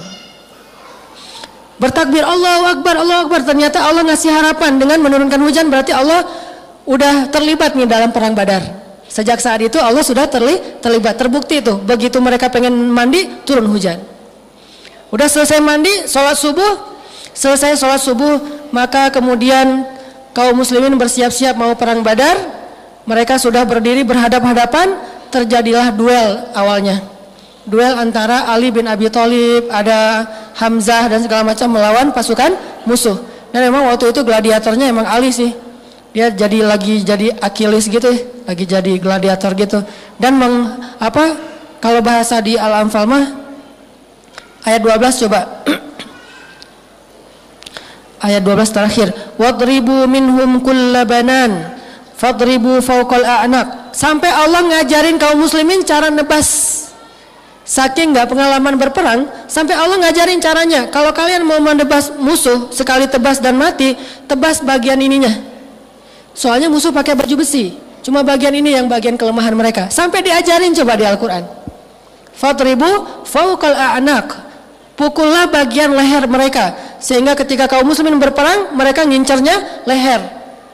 Bertakbir Allahu Akbar, Allahu Akbar. Ternyata Allah ngasih harapan dengan menurunkan hujan, berarti Allah udah terlibat nih dalam perang Badar. Sejak saat itu Allah sudah terlibat, terbukti itu. Begitu mereka pengen mandi, turun hujan. Udah selesai mandi, sholat subuh. Selesai sholat subuh, maka kemudian kaum muslimin bersiap-siap mau perang Badar. Mereka sudah berdiri berhadap-hadapan. Terjadilah duel awalnya. Duel antara Ali bin Abi Thalib, ada Hamzah dan segala macam melawan pasukan musuh. Dan memang waktu itu gladiatornya emang Ali sih. Dia lagi jadi Achilles gitu, lagi jadi gladiator gitu. Dan kalau bahasa di Al-Anfal mah ayat 12 coba. Ayat 12 terakhir. Wadribu minhum kullabanan fadribu fawqal a'naq. Sampai Allah ngajarin kaum muslimin cara nebas. Saking nggak pengalaman berperang, sampai Allah ngajarin caranya. Kalau kalian mau menebas musuh, sekali tebas dan mati, tebas bagian ininya. Soalnya musuh pakai baju besi, cuma bagian ini yang bagian kelemahan mereka. Sampai diajarin coba di Al-Quran. Fadribu fawqal a'naq. Pukullah bagian leher mereka, sehingga ketika kaum muslimin berperang, mereka ngincarnya leher.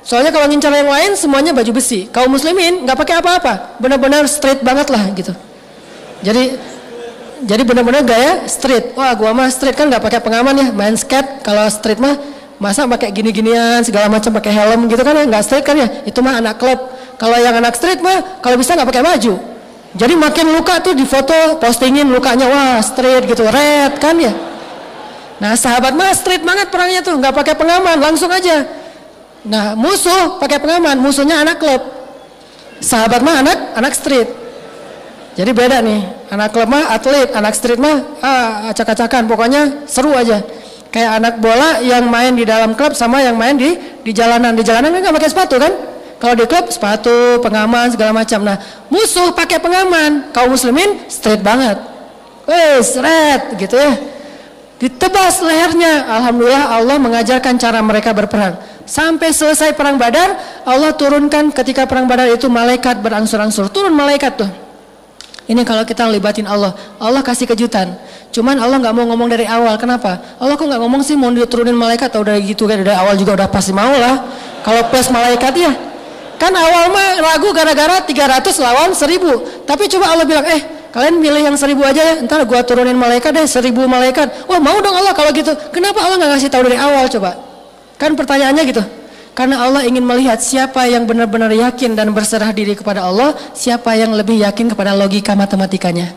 Soalnya kalau ngincar yang lain semuanya baju besi. Kaum muslimin nggak pakai apa-apa, benar-benar straight banget lah gitu. Jadi benar-benar gaya street. Wah, gua mah street kan nggak pakai pengaman ya, main skate. Kalau street mah masa pakai gini-ginian segala macam, pakai helm gitu kan ya, nggak street kan ya. Itu mah anak klub. Kalau yang anak street mah kalau bisa nggak pakai baju. Jadi makin luka tuh di foto postingin lukanya, wah street gitu, red kan ya. Nah sahabat mah street banget perangnya tuh, nggak pakai pengaman, langsung aja. Nah musuh pakai pengaman, musuhnya anak klub. Sahabat mah anak street. Jadi beda nih, anak klub mah atlet, anak street mah acak-acakan, pokoknya seru aja. Kayak anak bola yang main di dalam klub sama yang main di jalanan. Di jalanan kan nggak pakai sepatu kan? Kalau di klub sepatu, pengaman segala macam. Nah musuh pakai pengaman, kaum muslimin straight banget, red gitu ya. Ditebas lehernya. Alhamdulillah Allah mengajarkan cara mereka berperang. Sampai selesai perang Badar, Allah turunkan ketika perang Badar itu malaikat berangsur-angsur. Turun malaikat tuh. Ini kalau kita libatin Allah, Allah kasih kejutan. Cuman Allah nggak mau ngomong dari awal. Kenapa? Allah kok nggak ngomong sih mau diturunin malaikat? Atau dari gitu kan dari awal juga udah pasti mau lah. Kalau plus malaikat ya, kan awal mah ragu gara-gara 300 lawan 1000. Tapi coba Allah bilang, kalian milih yang 1000 aja ya. Ntar gua turunin malaikat deh 1000 malaikat. Wah mau dong Allah kalau gitu. Kenapa Allah nggak ngasih tahu dari awal coba? Kan pertanyaannya gitu. Karena Allah ingin melihat siapa yang benar-benar yakin dan berserah diri kepada Allah, siapa yang lebih yakin kepada logika matematikanya.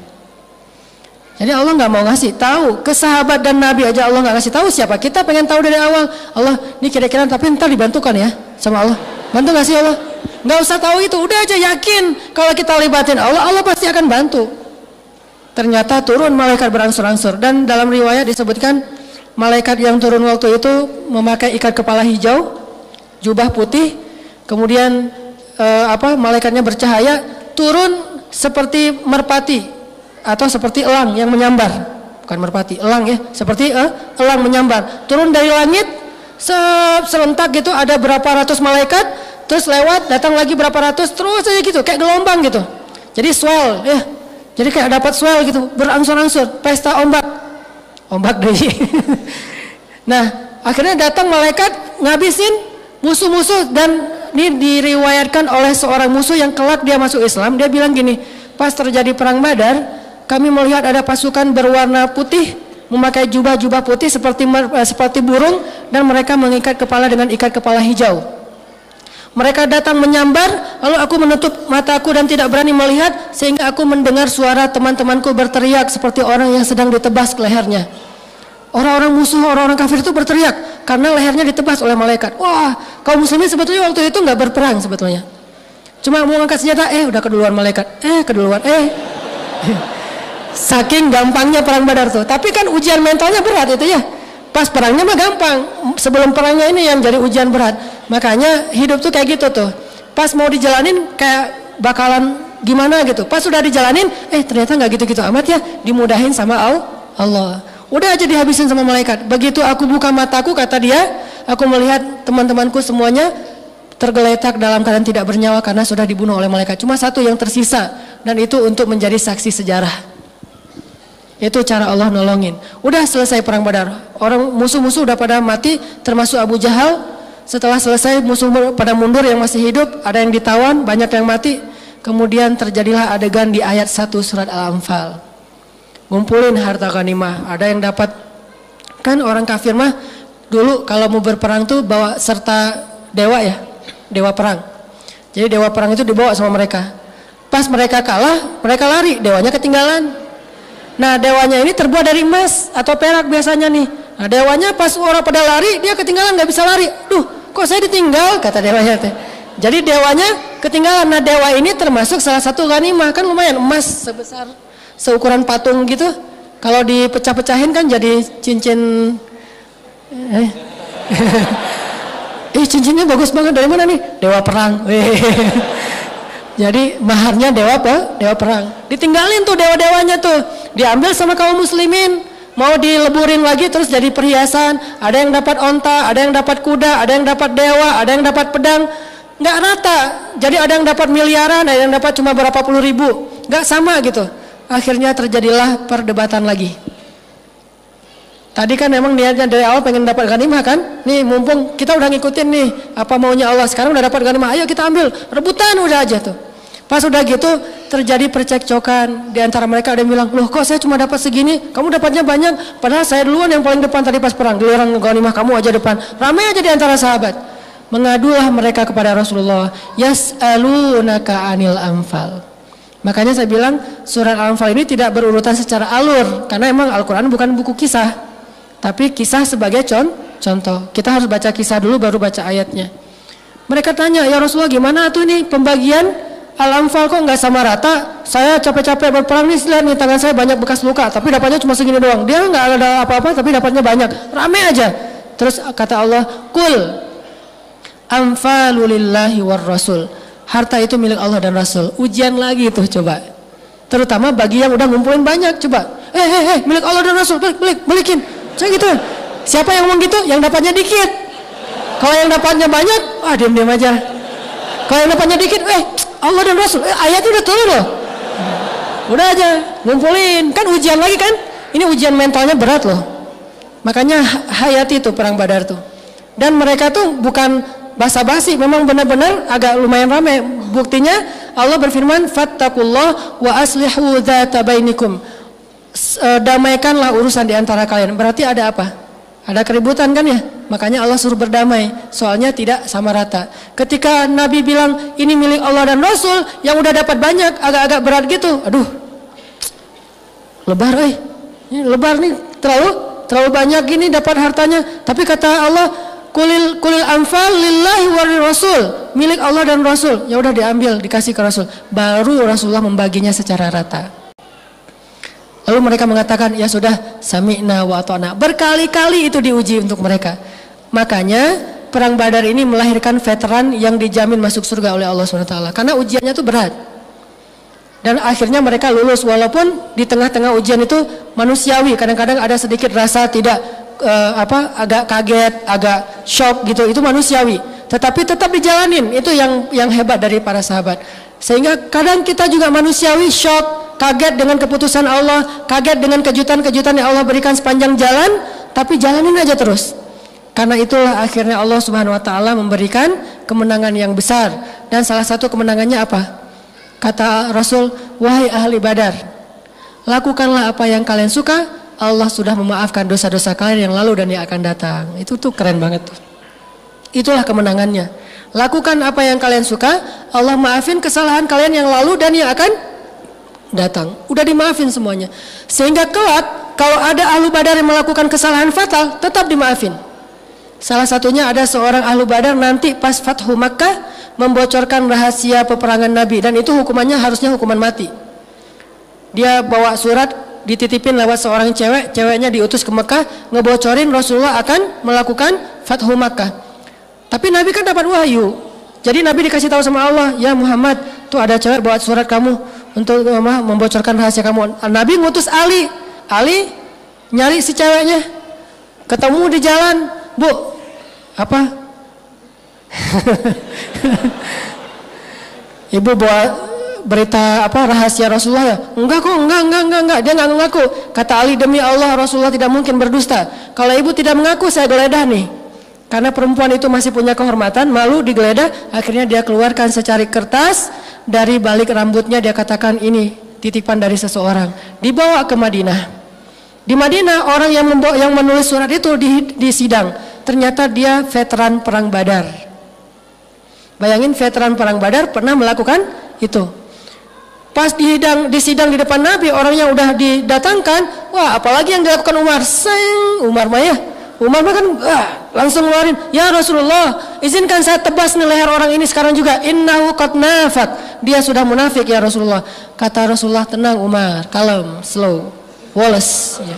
Jadi Allah nggak mau ngasih tahu ke sahabat dan Nabi aja, Allah nggak ngasih tahu siapa. Kita pengen tahu dari awal. Allah, ini kira-kira tapi ntar dibantukan ya sama Allah. Bantu nggak sih Allah? Nggak usah tahu itu, udah aja yakin kalau kita libatin Allah, Allah pasti akan bantu. ternyata turun malaikat berangsur-angsur. Dan dalam riwayat disebutkan malaikat yang turun waktu itu memakai ikat kepala hijau, jubah putih, kemudian malaikatnya bercahaya, turun seperti merpati atau seperti elang yang menyambar. Bukan merpati, elang ya, seperti elang menyambar. Turun dari langit, serentak gitu, ada berapa ratus malaikat, terus lewat, datang lagi berapa ratus, terus aja gitu, kayak gelombang gitu. Jadi swell ya, jadi kayak dapat swell gitu, berangsur-angsur, pesta ombak deh. Nah, akhirnya datang malaikat ngabisin musuh-musuh. Dan ini diriwayatkan oleh seorang musuh yang kelak dia masuk Islam. Dia bilang gini, pas terjadi perang Badar, kami melihat ada pasukan berwarna putih, memakai jubah-jubah putih seperti burung, dan mereka mengikat kepala dengan ikat kepala hijau. Mereka datang menyambar, lalu aku menutup mataku dan tidak berani melihat, sehingga aku mendengar suara teman-temanku berteriak seperti orang yang sedang ditebas ke lehernya. Orang-orang musuh, orang-orang kafir itu berteriak karena lehernya ditebas oleh malaikat. Wah, kaum muslimin sebetulnya waktu itu nggak berperang sebetulnya. Cuma mau angkat senjata, udah keduluan malaikat. Saking gampangnya perang Badar tuh. Tapi kan ujian mentalnya berat itu ya. Pas perangnya mah gampang, sebelum perangnya ini yang jadi ujian berat. Makanya hidup tuh kayak gitu tuh. Pas mau dijalanin kayak bakalan gimana gitu. Pas sudah dijalanin, ternyata nggak gitu-gitu amat ya, dimudahin sama Allah. Udah aja dihabisin sama malaikat. Begitu aku buka mataku, kata dia, aku melihat teman-temanku semuanya tergeletak dalam keadaan tidak bernyawa karena sudah dibunuh oleh malaikat. Cuma satu yang tersisa, dan itu untuk menjadi saksi sejarah. Itu cara Allah nolongin. Udah selesai perang Badar. Orang musuh-musuh udah pada mati, termasuk Abu Jahal. Setelah selesai musuh pada mundur, yang masih hidup ada yang ditawan, banyak yang mati. Kemudian terjadilah adegan di ayat 1 surat Al-Anfal. Ngumpulin harta ghanimah. Ada yang dapat, kan orang kafir mah dulu kalau mau berperang tuh bawa serta dewa ya, dewa perang. Jadi dewa perang itu dibawa sama mereka. Pas mereka kalah, mereka lari, dewanya ketinggalan. Nah, dewanya ini terbuat dari emas atau perak biasanya nih. Nah, dewanya pas orang pada lari, dia ketinggalan, nggak bisa lari. Duh, kok saya ditinggal, kata dewanya teh. Jadi dewanya ketinggalan. Nah, dewa ini termasuk salah satu ghanimah, kan lumayan, emas sebesar seukuran patung gitu. Kalau dipecah-pecahin kan jadi cincin. Cincinnya bagus banget, dari mana nih? Dewa perang. Jadi maharnya dewa perang. Ditinggalin tuh dewa-dewanya tuh, diambil sama kaum muslimin. Mau dileburin lagi terus jadi perhiasan. Ada yang dapat onta, ada yang dapat kuda, ada yang dapat dewa, ada yang dapat pedang. Nggak rata. Jadi ada yang dapat miliaran, ada yang dapat cuma berapa puluh ribu. Nggak sama gitu. Akhirnya terjadilah perdebatan lagi. Tadi kan memang niatnya dari awal pengen dapat ghanimah kan? Nih mumpung kita udah ngikutin nih apa maunya Allah, sekarang udah dapat ghanimah, ayo kita ambil, rebutan udah aja tuh. Pas udah gitu terjadi percekcokan di antara mereka. Ada yang bilang, loh kok saya cuma dapat segini, kamu dapatnya banyak, padahal saya duluan yang paling depan tadi pas perang, giliran ghanimah kamu aja depan. Ramai aja di antara sahabat. Mengadulah mereka kepada Rasulullah, yas'alunaka anil anfal. Makanya saya bilang surat Al-Anfal ini tidak berurutan secara alur, karena emang Al-Quran bukan buku kisah, tapi kisah sebagai contoh. Kita harus baca kisah dulu baru baca ayatnya. Mereka tanya, ya Rasulullah gimana tuh nih pembagian Al-Anfal kok nggak sama rata? Saya capek-capek berperang nih, lihat nih tangan saya banyak bekas luka, tapi dapatnya cuma segini doang. Dia nggak ada apa-apa, tapi dapatnya banyak, rame aja. Terus kata Allah, kul anfalulillahi war rasul. Harta itu milik Allah dan Rasul. Ujian lagi tuh coba. Terutama bagi yang udah ngumpulin banyak, coba. Milik Allah dan Rasul, balikin. Saya gitu. Siapa yang ngomong gitu? Yang dapatnya dikit. Kalau yang dapatnya banyak, diam-diam aja. Kalau yang dapatnya dikit, Allah dan Rasul, ayatnya udah turun loh. Udah aja, ngumpulin. Kan ujian lagi kan? Ini ujian mentalnya berat loh. Makanya hayati tuh perang Badar tuh. Dan mereka tuh bukan basa-basi, memang benar-benar agak lumayan ramai. Buktinya Allah berfirman, fattaqullah wa aslihu dzata bainikum. Damaikanlah urusan di antara kalian. Berarti ada apa? Ada keributan kan ya? Makanya Allah suruh berdamai. Soalnya tidak sama rata. Ketika Nabi bilang ini milik Allah dan Rasul, yang udah dapat banyak agak-agak berat gitu. Aduh, lebar ini lebar nih, terlalu banyak gini dapat hartanya. Tapi kata Allah, kulil anfal lillahi wa rasul, milik Allah dan Rasul. Ya udah diambil, dikasih ke Rasul. Baru Rasulullah membaginya secara rata. lalu mereka mengatakan, ya sudah, sami'na wa ata'na. Berkali-kali itu diuji untuk mereka. Makanya perang Badar ini melahirkan veteran yang dijamin masuk surga oleh Allah SWT. Karena ujiannya itu berat. Dan akhirnya mereka lulus, walaupun di tengah-tengah ujian itu manusiawi. Kadang-kadang ada sedikit rasa tidak agak kaget, agak shock gitu. Itu manusiawi. Tetapi tetap dijalanin. Itu yang hebat dari para sahabat. Sehingga kadang kita juga manusiawi, shock, kaget dengan keputusan Allah, kaget dengan kejutan-kejutan yang Allah berikan sepanjang jalan, tapi jalanin aja terus. Karena itulah akhirnya Allah Subhanahu wa taala memberikan kemenangan yang besar. Dan salah satu kemenangannya apa? Kata Rasul, wahai ahli Badar, lakukanlah apa yang kalian suka, Allah sudah memaafkan dosa-dosa kalian yang lalu dan yang akan datang. Itu tuh keren banget tuh. Itulah kemenangannya. Lakukan apa yang kalian suka, Allah maafin kesalahan kalian yang lalu dan yang akan datang. Udah dimaafin semuanya. Sehingga kelak kalau ada ahlu Badar yang melakukan kesalahan fatal, tetap dimaafin. Salah satunya ada seorang ahlu Badar nanti pas Fathu Makkah membocorkan rahasia peperangan Nabi, dan itu hukumannya harusnya hukuman mati. Dia bawa surat dititipin lewat seorang cewek, ceweknya diutus ke Mekah ngebocorin Rasulullah akan melakukan Fathu Makkah. Tapi Nabi kan dapat wahyu. Jadi Nabi dikasih tahu sama Allah, ya Muhammad, tuh ada cewek bawa surat kamu untuk membocorkan rahasia kamu. Nabi ngutus Ali. Ali nyari si ceweknya, ketemu di jalan, Bu, apa? Ibu bawa berita apa rahasia Rasulullah ya? Enggak kok, enggak. Dia enggak mengaku. Kata Ali, demi Allah Rasulullah tidak mungkin berdusta. Kalau ibu tidak mengaku, saya geledah nih. Karena perempuan itu masih punya kehormatan, malu digeledah. Akhirnya dia keluarkan secari kertas, dari balik rambutnya dia katakan, ini titipan dari seseorang. Dibawa ke Madinah. Di Madinah orang yang menulis surat itu di sidang. Ternyata dia veteran perang Badar. Bayangin, veteran perang Badar pernah melakukan itu. Pas di sidang di depan Nabi, orangnya udah didatangkan. Wah, apalagi yang dilakukan Umar. Umar mah kan langsung ngeluarin, ya Rasulullah, izinkan saya tebas nih leher orang ini sekarang juga. Innahu qad nafaq. Dia sudah munafik ya Rasulullah. Kata Rasulullah, tenang Umar, kalem, slow, Wallace. Ya.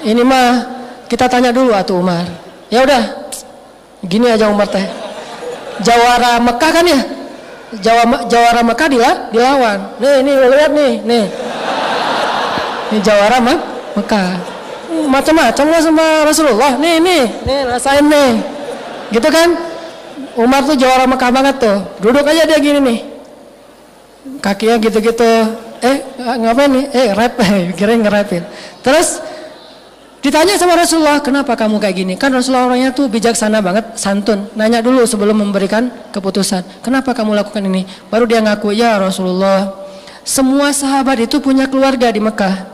Ini mah kita tanya dulu atuh Umar. Ya udah, gini aja Umar teh. Jawara Mekah kan ya? Jawara Mekah dilawan. Nih lihat nih. Ini jawara Mekah. Macam-macam lah sama Rasulullah. Nih rasain nih. Gitu kan? Umar tuh jawara Mekah banget tuh. Duduk aja dia gini nih. Kakinya gitu-gitu. Ngapain nih? Kirain ngerapin. Terus ditanya sama Rasulullah, kenapa kamu kayak gini? Kan Rasulullah orangnya tuh bijaksana banget, santun. Nanya dulu sebelum memberikan keputusan. Kenapa kamu lakukan ini? Baru dia ngaku, ya Rasulullah, semua sahabat itu punya keluarga di Mekah.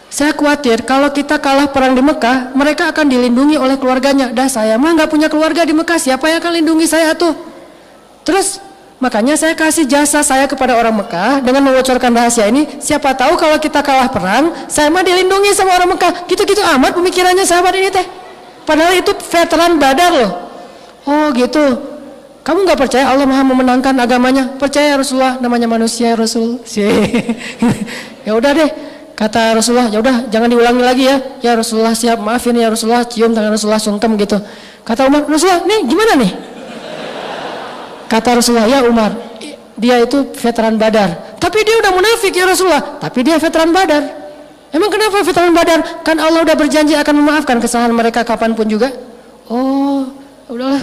Saya khawatir kalau kita kalah perang di Mekah, mereka akan dilindungi oleh keluarganya. Dah saya mah nggak punya keluarga di Mekah, siapa yang akan lindungi saya tuh? Terus makanya saya kasih jasa saya kepada orang Mekah dengan membocorkan rahasia ini. Siapa tahu kalau kita kalah perang, saya mah dilindungi sama orang Mekah. Gitu-gitu amat pemikirannya sahabat ini teh. Padahal itu veteran Badar loh. Oh gitu. Kamu nggak percaya Allah Maha memenangkan agamanya? Percaya Rasulullah, namanya manusia Rasul. Ya udah deh. Kata Rasulullah, ya udah jangan diulangi lagi ya. Ya Rasulullah siap, maafin ya Rasulullah. Cium tangan Rasulullah, sungkem gitu. Kata Umar, Rasulullah, nih gimana nih? Kata Rasulullah, ya Umar, dia itu veteran Badar. Tapi dia udah munafik ya Rasulullah. Tapi dia veteran Badar. Emang kenapa veteran Badar? Kan Allah udah berjanji akan memaafkan kesalahan mereka kapanpun juga. Oh, udahlah.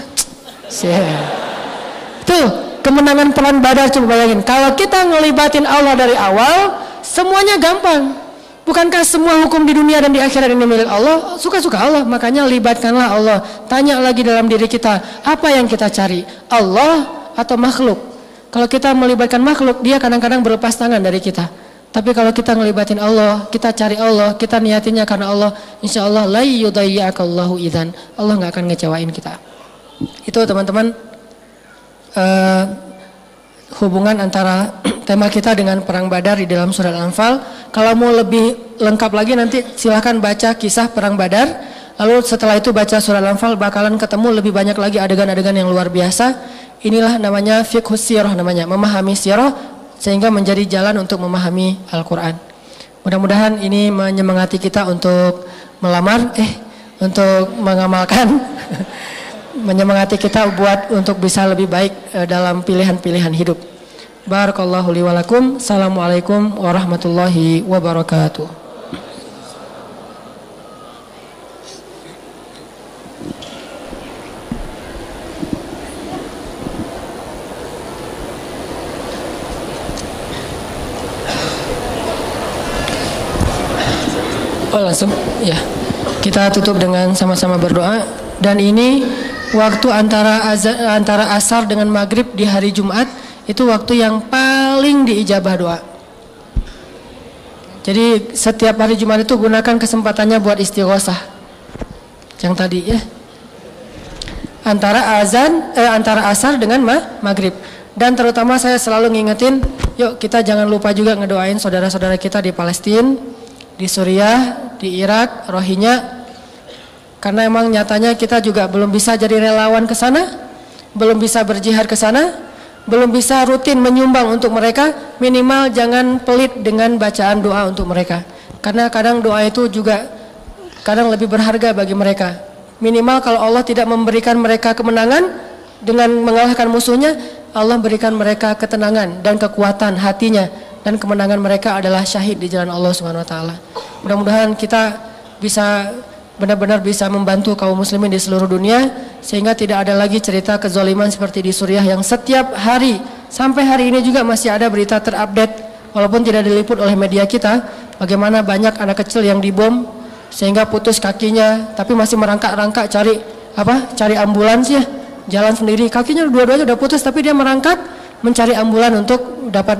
Tuh, kemenangan perang Badar, coba bayangin. Kalau kita ngelibatin Allah dari awal, semuanya gampang. Bukankah semua hukum di dunia dan di akhirat ini milik Allah? Suka-suka Allah, makanya libatkanlah Allah. Tanya lagi dalam diri kita, apa yang kita cari? Allah atau makhluk? Kalau kita melibatkan makhluk, dia kadang-kadang berlepas tangan dari kita. Tapi kalau kita ngelibatin Allah, kita cari Allah, kita niatinnya karena Allah, insya Allah la yudayya'akallahu idzan. Allah nggak akan ngecewain kita. Itu teman-teman hubungan antara tema kita dengan perang Badar di dalam surat Al-Anfal. Kalau mau lebih lengkap lagi nanti silahkan baca kisah perang Badar. Lalu setelah itu baca surat Al-Anfal, bakalan ketemu lebih banyak lagi adegan-adegan yang luar biasa. Inilah namanya fiqhus sirah, namanya memahami sirah sehingga menjadi jalan untuk memahami Al-Quran. Mudah-mudahan ini menyemangati kita untuk melamar, untuk mengamalkan, menyemangati kita buat untuk bisa lebih baik dalam pilihan-pilihan hidup. Barakallahu li wa lakum. Assalamualaikum warahmatullahi wabarakatuh. Oh, langsung ya. Kita tutup dengan sama-sama berdoa. Dan ini waktu antara asar dengan maghrib di hari Jumat, itu waktu yang paling diijabah doa. Jadi setiap hari Jumat itu gunakan kesempatannya buat istighosah. Yang tadi ya. Antara asar dengan maghrib. Dan terutama saya selalu ngingetin, yuk kita jangan lupa juga ngedoain saudara-saudara kita di Palestina, di Suriah, di Irak, Rohingya. Karena emang nyatanya kita juga belum bisa jadi relawan ke sana, belum bisa berjihad ke sana, belum bisa rutin menyumbang untuk mereka. Minimal jangan pelit dengan bacaan doa untuk mereka. Karena kadang doa itu juga kadang lebih berharga bagi mereka. Minimal kalau Allah tidak memberikan mereka kemenangan dengan mengalahkan musuhnya, Allah berikan mereka ketenangan dan kekuatan hatinya. Dan kemenangan mereka adalah syahid di jalan Allah Subhanahu wa taala. Mudah-mudahan kita bisa benar-benar bisa membantu kaum muslimin di seluruh dunia sehingga tidak ada lagi cerita kezaliman seperti di Suriah yang setiap hari sampai hari ini juga masih ada berita terupdate walaupun tidak diliput oleh media kita, bagaimana banyak anak kecil yang dibom sehingga putus kakinya tapi masih merangkak-rangkak cari ambulans ya, jalan sendiri, kakinya dua-duanya udah putus tapi dia merangkak mencari ambulan untuk dapat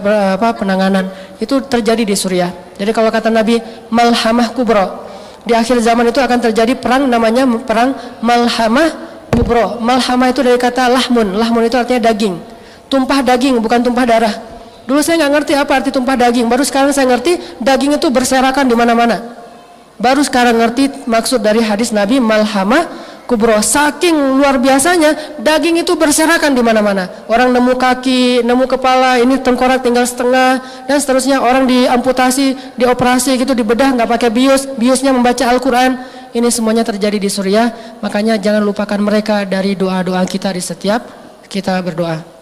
penanganan. Itu terjadi di Suriah. Jadi kalau kata Nabi, malhamah kubro, di akhir zaman itu akan terjadi perang namanya perang malhamah kubro. Malhamah itu dari kata lahmun. Lahmun itu artinya daging, tumpah daging, bukan tumpah darah. Dulu saya nggak ngerti apa arti tumpah daging, baru sekarang saya ngerti daging itu berserakan di mana-mana. Baru sekarang ngerti maksud dari hadis Nabi malhamah kubro. Saking luar biasanya daging itu berserakan di mana-mana. Orang nemu kaki, nemu kepala, ini tengkorak tinggal setengah dan seterusnya. Orang diamputasi, dioperasi gitu, dibedah nggak pakai biusnya membaca Al-Quran. Ini semuanya terjadi di Suriah. Makanya jangan lupakan mereka dari doa-doa kita di setiap kita berdoa.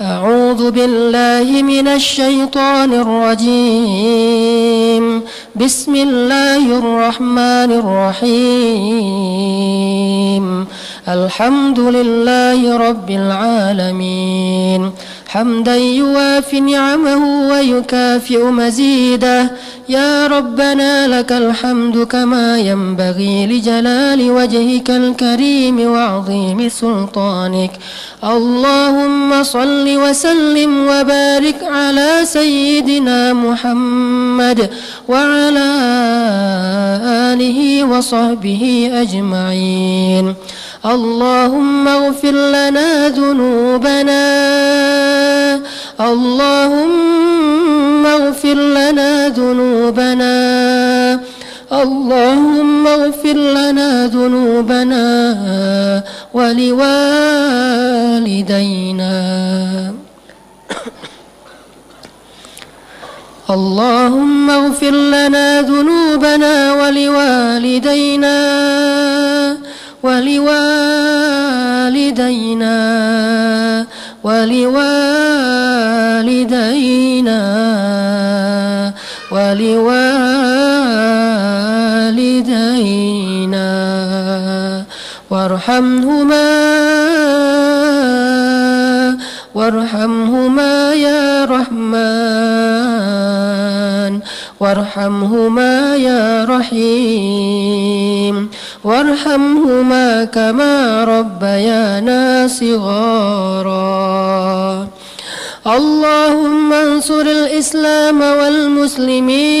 A'udzu billahi minasy syaithanir rajim. Bismillahirrahmanirrahim. Alhamdulillahi rabbil alamin. حمدا يوافي نعمه ويكافئ مزيده يا ربنا لك الحمد كما ينبغي لجلال وجهك الكريم وعظيم سلطانك اللهم صل وسلم وبارك على سيدنا محمد وعلى آله وصحبه أجمعين اللهم اغفر لنا ذنوبنا اللهم اغفر لنا ذنوبنا اللهم اغفر لنا ذنوبنا ولوالدينا اللهم اغفر لنا ذنوبنا ولوالدينا ولوالدينا ولوالدينا ولوالدينا وارحمهما يا رحمن وارحمهما يا رحيم وارحمهما كما ربيانا صغارا اللهم انصر الإسلام والمسلمين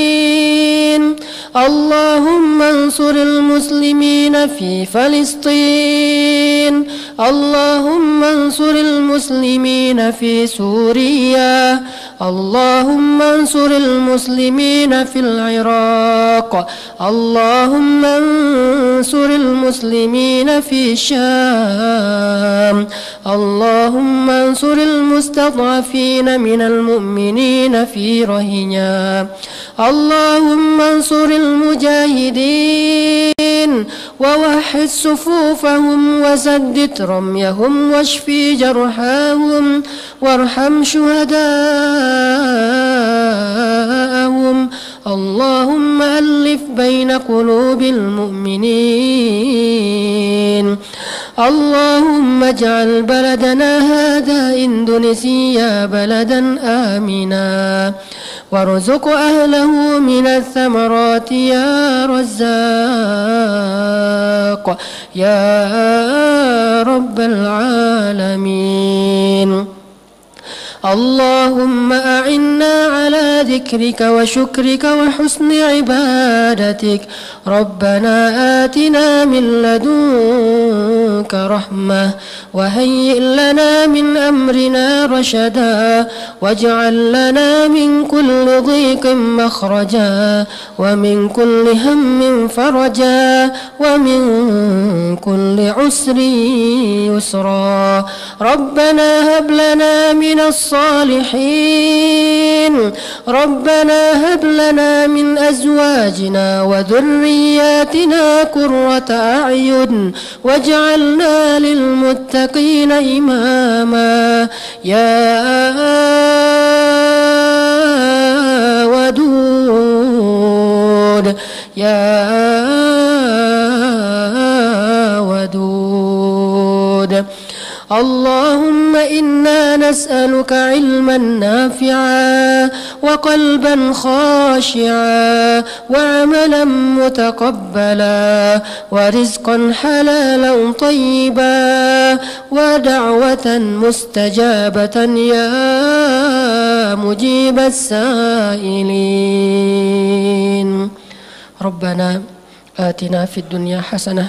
اللهم انصر المسلمين في فلسطين اللهم انصر المسلمين في سوريا اللهم انصر المسلمين في العراق اللهم انصر المسلمين في الشام اللهم انصر المستضعفين من المؤمنين في رهينيا اللهم انصر المجاهدين ووحد صفوفهم وسدد رميهم واشفي جرحاهم وارحم شهداءهم اللهم ألف بين قلوب المؤمنين اللهم اجعل بلدنا هذا إندونيسيا بلدا آمنا وارزق أهله من الثمرات يا رزاق يا رب العالمين اللهم أعنا على ذكرك وشكرك وحسن عبادتك ربنا آتنا من لدنك رحمة وهيئ لنا من أمرنا رشدا واجعل لنا من كل ضيق مخرجا ومن كل هم فرجا ومن كل عسر يسرا ربنا هب لنا من الصالحين ربنا هب لنا من أزواجنا وذرياتنا قرة أعين واجعلنا للمتقين إماما يا ودود يا ودود اللهم إنا نسألك علما نافعا وقلبا خاشعا وعملا متقبلا ورزقا حلالا طيبا ودعوة مستجابة يا مجيب السائلين ربنا آتنا في الدنيا حسنة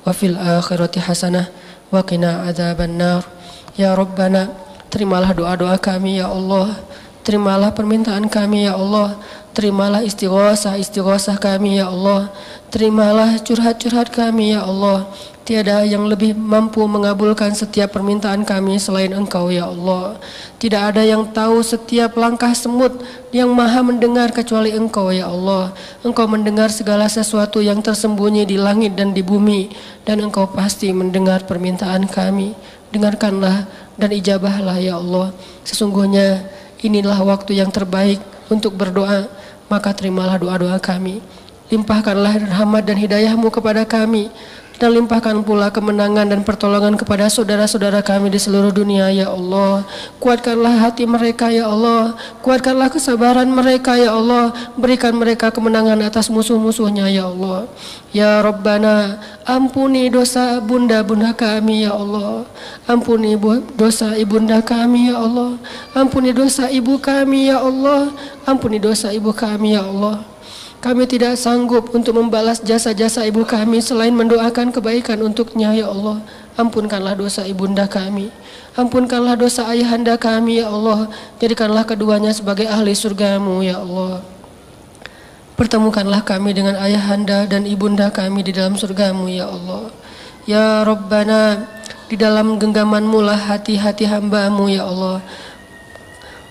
وفي الآخرة حسنة waqina adzabannar. Ya Rabbana, terimalah doa-doa kami ya Allah, terimalah permintaan kami ya Allah, terimalah istighosah kami ya Allah, terimalah curhat-curhat kami ya Allah. Tiada yang lebih mampu mengabulkan setiap permintaan kami selain Engkau ya Allah. Tidak ada yang tahu setiap langkah semut, yang maha mendengar kecuali Engkau ya Allah. Engkau mendengar segala sesuatu yang tersembunyi di langit dan di bumi, dan Engkau pasti mendengar permintaan kami. Dengarkanlah dan ijabahlah ya Allah. Sesungguhnya inilah waktu yang terbaik untuk berdoa, maka terimalah doa-doa kami. Limpahkanlah rahmat dan hidayah-Mu kepada kami, dan limpahkan pula kemenangan dan pertolongan kepada saudara-saudara kami di seluruh dunia ya Allah. Kuatkanlah hati mereka ya Allah, kuatkanlah kesabaran mereka ya Allah, berikan mereka kemenangan atas musuh-musuhnya ya Allah. Ya Rabbana, ampuni dosa bunda-bunda kami ya Allah, ampuni dosa ibunda kami ya Allah, ampuni dosa ibu kami ya Allah, ampuni dosa ibu kami ya Allah. Kami tidak sanggup untuk membalas jasa-jasa ibu kami selain mendoakan kebaikan untuknya ya Allah. Ampunkanlah dosa ibunda kami, ampunkanlah dosa ayahanda kami ya Allah. Jadikanlah keduanya sebagai ahli surga-Mu ya Allah. Pertemukanlah kami dengan ayahanda dan ibunda kami di dalam surga-Mu ya Allah. Ya Rabbana, di dalam genggaman-Mu lah hati-hati hamba-Mu ya Allah.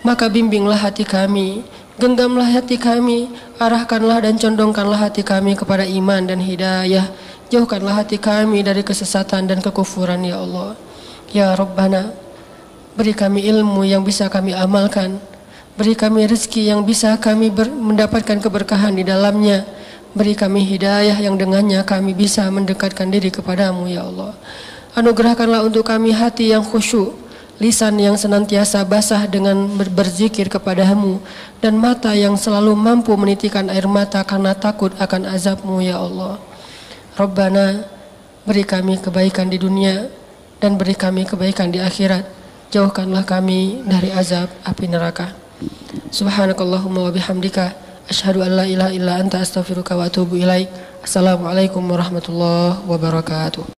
Maka bimbinglah hati kami, genggamlah hati kami, arahkanlah dan condongkanlah hati kami kepada iman dan hidayah. Jauhkanlah hati kami dari kesesatan dan kekufuran ya Allah. Ya Rabbana, beri kami ilmu yang bisa kami amalkan, beri kami rezeki yang bisa kami mendapatkan keberkahan di dalamnya, beri kami hidayah yang dengannya kami bisa mendekatkan diri kepadamu ya Allah. Anugerahkanlah untuk kami hati yang khusyuk, lisan yang senantiasa basah dengan berzikir kepadamu, dan mata yang selalu mampu menitikan air mata karena takut akan azab-Mu ya Allah. Rabbana, beri kami kebaikan di dunia dan beri kami kebaikan di akhirat. Jauhkanlah kami dari azab api neraka. Subhanakallahumma wa bihamdika, asyhadu an la ilaha illa anta astaghfiruka wa atubu ilaik. Assalamualaikum warahmatullahi wabarakatuh.